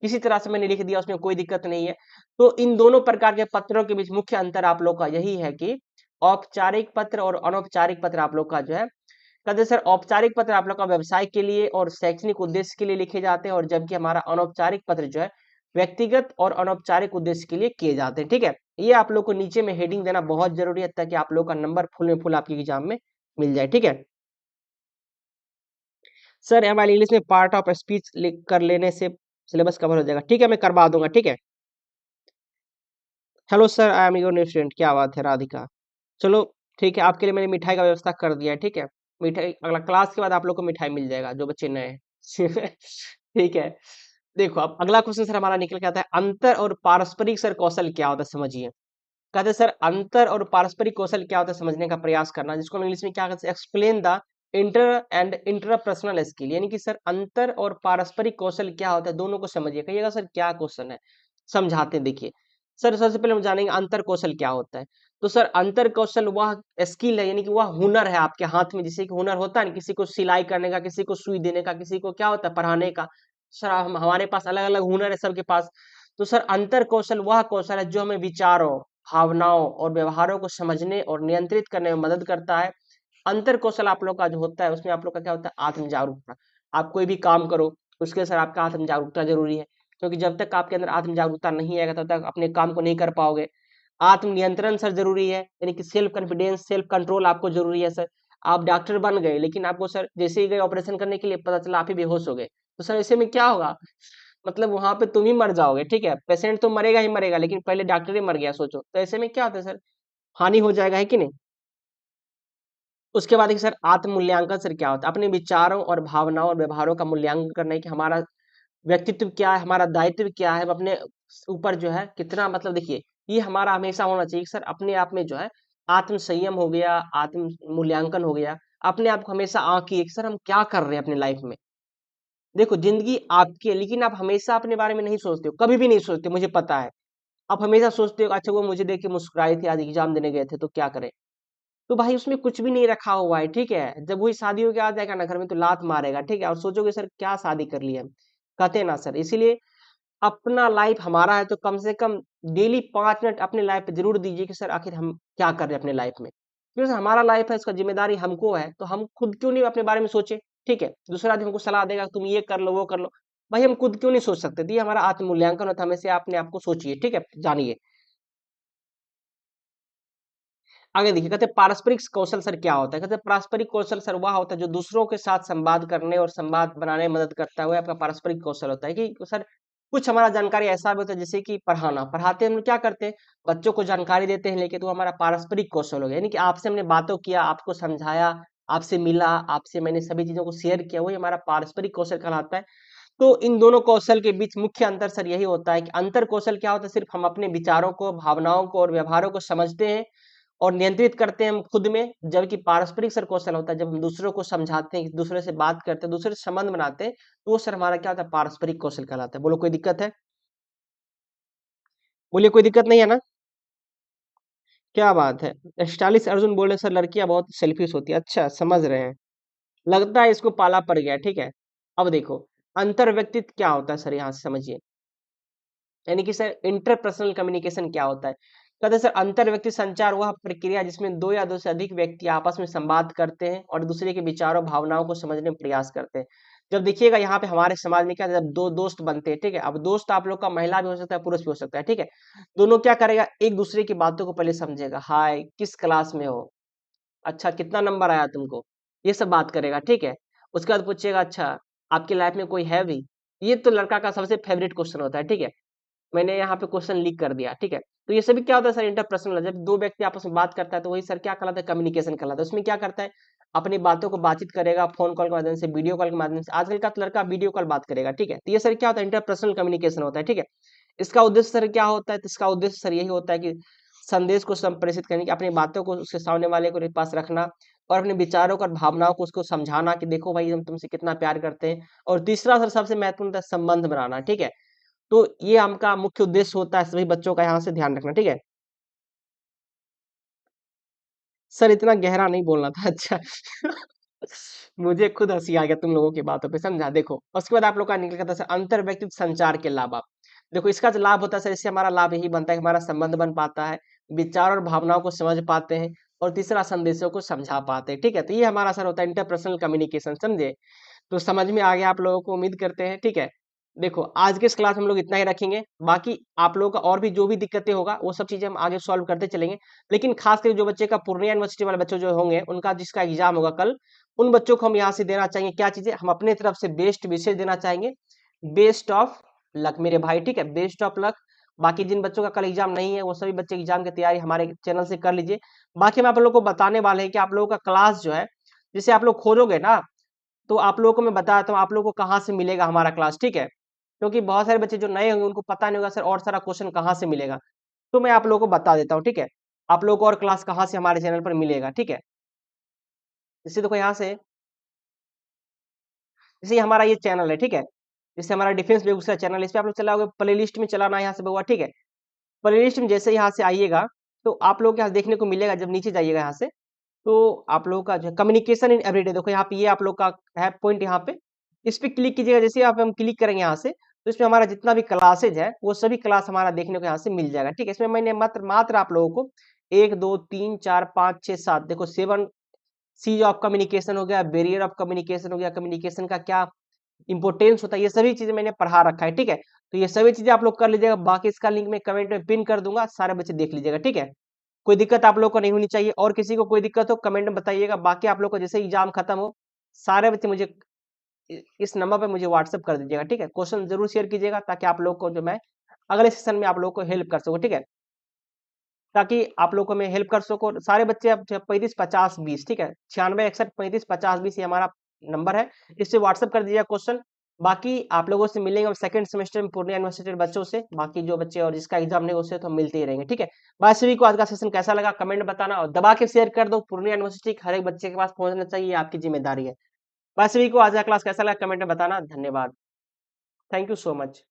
किसी तरह से मैंने लिख दिया उसमें कोई दिक्कत नहीं है। तो इन दोनों प्रकार के पत्रों के बीच मुख्य अंतर आप लोग का यही है कि औपचारिक पत्र और अनौपचारिक पत्र आप लोग का जो है, कहते हैं सर औपचारिक पत्र आप लोग का व्यवसाय के लिए और शैक्षणिक उद्देश्य के लिए लिखे जाते हैं, और जबकि हमारा अनौपचारिक पत्र जो है व्यक्तिगत और अनौपचारिक उद्देश्य के लिए किए जाते हैं, ठीक है। ये आप लोग को नीचे में हेडिंग देना बहुत जरूरी है, ताकि आप लोग का नंबर फुल में फुल आपके एग्जाम में मिल जाए, ठीक है। सर हमारे इंग्लिश में पार्ट ऑफ स्पीच लिख कर लेने से सिलेबस कवर हो जाएगा, ठीक है, मैं करवा दूंगा, ठीक है। Hello sir I am your new student, क्या बात है राधिका। चलो ठीक है, आपके लिए मैंने मिठाई का व्यवस्था कर दिया है, ठीक है। मिठाई अगला क्लास के बाद आप लोग को मिठाई मिल जाएगा जो बच्चे नए हैं। ठीक है। देखो अब अगला क्वेश्चन सर हमारा निकल के आता है, अंतर और पारस्परिक सर कौशल क्या होता है समझिए। कहते हैं सर अंतर और पारस्परिक कौशल क्या होता है समझने का प्रयास करना, जिसको हम इंग्लिश में क्या कहते हैं, explain the inter and interpersonal skill, यानी कि सर अंतर और पारस्परिक कौशल क्या होता है दोनों को समझिए। कहिएगा सर क्या क्वेश्चन है, समझाते हैं देखिए। सर सबसे पहले हम जानेंगे अंतर कौशल क्या होता है। तो सर अंतर कौशल वह स्किल है, यानी कि वह हुनर है आपके हाथ में, जैसे कि हुनर होता है ना, किसी को सिलाई करने का, किसी को सुई देने का, किसी को क्या होता है पढ़ाने का। सर हम हमारे पास अलग अलग हुनर है सबके पास। तो सर अंतर कौशल वह कौशल है जो हमें विचारों, भावनाओं और व्यवहारों को समझने और नियंत्रित करने में मदद करता है। अंतर कौशल आप लोग का जो होता है उसमें आप लोग का क्या होता है, आत्म जागरूकता। आप कोई भी काम करो उसके सर आपका आत्म जागरूकता जरूरी है, क्योंकि जब तक आपके अंदर आत्म जागरूकता नहीं आएगा तब तक अपने काम को नहीं कर पाओगे। आत्म नियंत्रण सर जरूरी है, यानी कि सेल्फ कॉन्फिडेंस, सेल्फ कंट्रोल आपको जरूरी है सर। आप डॉक्टर बन गए लेकिन आपको सर जैसे ही गए ऑपरेशन करने के लिए पता चला आप ही बेहोश हो गए, तो सर ऐसे में क्या होगा, मतलब वहां पे तुम ही मर जाओगे, ठीक है, पेशेंट तो मरेगा ही मरेगा लेकिन पहले डॉक्टर ही मर गया सोचो, तो ऐसे में क्या होता है सर, हानि हो जाएगा है कि नहीं। उसके बाद देखिए सर आत्म मूल्यांकन सर क्या होता है, अपने विचारों और भावनाओं और व्यवहारों का मूल्यांकन करना है कि हमारा व्यक्तित्व क्या है, हमारा दायित्व क्या है, हम अपने ऊपर जो है कितना, मतलब देखिए ये हमारा हमेशा होना चाहिए कि सर अपने आप में जो है आत्म संयम हो गया, आत्म मूल्यांकन हो गया। अपने आप को हमेशा आंकिए कि सर हम क्या कर रहे हैं अपने लाइफ में। देखो जिंदगी आपकी है लेकिन आप हमेशा अपने बारे में नहीं सोचते हो, कभी भी नहीं सोचते, मुझे पता है। आप हमेशा सोचते हो अच्छा वो मुझे देख के मुस्कुराए थे, आज एग्जाम देने गए थे तो क्या करें। तो भाई उसमें कुछ भी नहीं रखा हुआ है, ठीक है, जब वही शादी हो के आ जाएगा ना घर में तो लात मारेगा, ठीक है, और सोचोगे सर क्या शादी कर लिया हम। कहते हैं ना सर, इसीलिए अपना लाइफ हमारा है तो कम से कम डेली 5 मिनट अपने लाइफ पे जरूर दीजिए कि सर आखिर हम क्या कर रहे हैं अपने लाइफ में, क्योंकि सर हमारा लाइफ है, इसका जिम्मेदारी हमको है, तो हम खुद क्यों नहीं अपने बारे में सोचे। ठीक है, दूसरा आदमी हमको सलाह देगा तुम ये कर लो वो कर लो, भाई हम खुद क्यों नहीं सोच सकते, तो ये हमारा आत्म मूल्यांकन होता है, हमेशा अपने आप को सोचिए, ठीक है, जानिए। आगे देखिए कहते हैं पारस्परिक कौशल सर क्या होता है, कहते हैं पारस्परिक कौशल सर वह होता है जो दूसरों के साथ संवाद करने और संवाद बनाने में मदद करता है, वह आपका पारस्परिक कौशल होता है कि सर कुछ हमारा जानकारी ऐसा भी होता है जैसे कि पढ़ाना, पढ़ाते हम लोग क्या करते हैं, बच्चों को जानकारी देते हैं लेके, तो हमारा पारस्परिक कौशल हो गया, यानी कि आपसे हमने बातों किया, आपको समझाया, आपसे मिला, आपसे मैंने सभी चीजों को शेयर किया, वही हमारा पारस्परिक कौशल कहलाता है। तो इन दोनों कौशल के बीच मुख्य अंतर सर यही होता है कि अंतर कौशल क्या होता है, सिर्फ हम अपने विचारों को, भावनाओं को और व्यवहारों को समझते हैं और नियंत्रित करते हैं हम खुद में, जबकि पारस्परिक सर कौशल होता है जब हम दूसरों को समझाते हैं, दूसरे से बात करते हैं, दूसरे से संबंध बनाते हैं, तो वो सर हमारा क्या होता है, पारस्परिक कौशल कहलाता है। बोलो कोई दिक्कत है, बोलिए कोई दिक्कत नहीं है ना। क्या बात है, स्टाइलिश अर्जुन बोले सर लड़कियां बहुत सेल्फिश होती है, अच्छा समझ रहे हैं, लगता है इसको पाला पड़ गया, ठीक है। अब देखो अंतर व्यक्तित्व क्या होता है सर, यहाँ से समझिए, यानी कि सर इंटरपर्सनल कम्युनिकेशन क्या होता है। कहते हैं सर अंतर व्यक्ति संचार वह प्रक्रिया जिसमें दो या दो से अधिक व्यक्ति आपस में संवाद करते हैं और दूसरे के विचारों भावनाओं को समझने में प्रयास करते हैं। जब देखिएगा यहाँ पे हमारे समाज में क्या है, जब दो दोस्त बनते हैं, ठीक है, अब दोस्त आप लोग का महिला भी हो सकता है पुरुष भी हो सकता है, ठीक है, दोनों क्या करेगा, एक दूसरे की बातों को पहले समझेगा, हाय किस क्लास में हो, अच्छा कितना नंबर आया तुमको, ये सब बात करेगा, ठीक है। उसके बाद पूछेगा अच्छा आपकी लाइफ में कोई है भी, ये तो लड़का का सबसे फेवरेट क्वेश्चन होता है, ठीक है। मैंने यहाँ पे क्वेश्चन लीक कर दिया, ठीक है। तो ये सभी क्या होता है सर, इंटरपर्सनल, जब दो व्यक्ति आपस में बात करता है तो वही सर क्या कहलाता है, कम्युनिकेशन कहलाता है। उसमें क्या करता है, अपनी बातों को बातचीत करेगा, फोन कॉल के माध्यम से, वीडियो कॉल के माध्यम से, आजकल का तो लड़का वीडियो कॉल बात करेगा, ठीक है। तो ये सर क्या होता है, इंटरपर्सनल कम्युनिकेशन होता है, ठीक है। इसका उद्देश्य सर क्या होता है, तो इसका उद्देश्य सर यही होता है कि संदेश को संप्रेषित करने की, अपनी बातों को उसके सामने वाले को पास रखना और अपने विचारों को और भावनाओं को उसको समझाना कि देखो भाई हम तुमसे कितना प्यार करते हैं। और तीसरा सर सबसे महत्वपूर्ण होता है संबंध बनाना, ठीक है। तो ये हमका मुख्य उद्देश्य होता है सभी बच्चों का, यहाँ से ध्यान रखना, ठीक है। सर इतना गहरा नहीं बोलना था, अच्छा। मुझे खुद हंसी आ गया तुम लोगों की बातों पे, समझा। देखो उसके बाद आप लोग का निकल था सर अंतर व्यक्तिगत संचार के लाभ। आप देखो इसका जो लाभ होता है सर, इससे हमारा लाभ यही बनता है कि हमारा संबंध बन पाता है, विचार और भावनाओं को समझ पाते हैं और तीसरा संदेशों को समझा पाते हैं, ठीक है। तो ये हमारा सर होता है इंटरपर्सनल कम्युनिकेशन, समझे। तो समझ में आ गया आप लोगों को, उम्मीद करते हैं, ठीक है। देखो आज के इस क्लास में हम लोग इतना ही रखेंगे, बाकी आप लोगों का और भी जो भी दिक्कतें होगा वो सब चीजें हम आगे सॉल्व करते चलेंगे। लेकिन खास करके जो बच्चे का पूर्णिया यूनिवर्सिटी वाले बच्चे जो होंगे उनका जिसका एग्जाम होगा कल, उन बच्चों को हम यहाँ से देना चाहेंगे क्या चीजें, हम अपने तरफ से बेस्ट विशेष देना चाहेंगे, बेस्ट ऑफ लक मेरे भाई, ठीक है, बेस्ट ऑफ लक। बाकी जिन बच्चों का कल एग्जाम नहीं है वो सभी बच्चे एग्जाम की तैयारी हमारे चैनल से कर लीजिए। बाकी हम आप लोग को बताने वाले हैं कि आप लोगों का क्लास जो है, जैसे आप लोग खोलोगे ना, तो आप लोगों को मैं बताता हूँ आप लोगों को कहाँ से मिलेगा हमारा क्लास, ठीक है। क्योंकि बहुत सारे बच्चे जो नए होंगे उनको पता नहीं होगा सर और सारा क्वेश्चन कहाँ से मिलेगा। तो मैं आप लोगों को बता देता हूँ, ठीक है? आप लोगों को और क्लास कहाँ से हमारे चैनल पर मिलेगा, ठीक है? जैसे देखो यहाँ से, जैसे हमारा ये चैनल है, ठीक है? जैसे हमारा डिफेंस बेगूसराय चैनल है, इस पे आप लोग चलाओगे, प्लेलिस्ट में चलाना है यहाँ से बउआ, ठीक है? प्लेलिस्ट में जैसे यहाँ से आइएगा, तो आप लोगों को यहाँ देखने को मिलेगा, जब नीचे जाइएगा यहाँ से, तो आप लोगों का जो कम्युनिकेशन इन एवरीडे, देखो यहाँ पे ये आप लोग का है पॉइंट यहाँ पे, इस पे क्लिक कीजिएगा। जैसे आप हम क्लिक करेंगे यहाँ से, तो इसमें हमारा जितना भी क्लासेज है वो सभी क्लास हमारा देखने को यहाँ से मिल जाएगा, ठीक है? इसमें मैंने मात्र मात्र आप लोगों को 1 2 3 4 5 6 7 देखो 7 सीज ऑफ कम्युनिकेशन हो गया, बैरियर ऑफ कम्युनिकेशन हो गया, कम्युनिकेशन का क्या इंपोर्टेंस होता है, ये सभी चीजें मैंने पढ़ा रखा है, ठीक है? तो ये सभी चीजें आप लोग कर लीजिएगा। बाकी इसका लिंक मैं कमेंट में पिन कर दूंगा, सारे बच्चे देख लीजिएगा, ठीक है? कोई दिक्कत आप लोग को नहीं होनी चाहिए, और किसी को कोई दिक्कत हो कमेंट में बताइएगा। बाकी आप लोग को जैसे एग्जाम खत्म हो, सारे बच्चे मुझे इस नंबर पे मुझे व्हाट्सअप कर दीजिएगा, ठीक है? क्वेश्चन जरूर शेयर कीजिएगा, ताकि आप लोग को जो मैं अगले सेशन में आप लोग को हेल्प कर सकूं, ठीक है? ताकि आप लोग को मैं हेल्प कर सकूं। सारे बच्चे अब 35 50 20, ठीक है? 96 61 35 50 20 ये हमारा नंबर है, इससे व्हाट्सअप कर दीजिएगा क्वेश्चन। बाकी आप लोगों से मिलेंगे हम सेकंड सेमेस्टर में पूर्णिया यूनिवर्सिटी के बच्चों से। बाकी जो बच्चे और जिसका एग्जाम नहीं उससे तो हम मिलते ही रहेंगे, ठीक है? बाय सभी को आज का सेशन कैसा लगा कमेंट बताना, और दबा के शेयर कर दो। पूर्णिया यूनिवर्सिटी हर एक बच्चे के पास पहुंचना चाहिए, आपकी जिम्मेदारी है। बाय सभी को आज का क्लास कैसा लगा कमेंट में बताना। धन्यवाद, थैंक यू सो मच।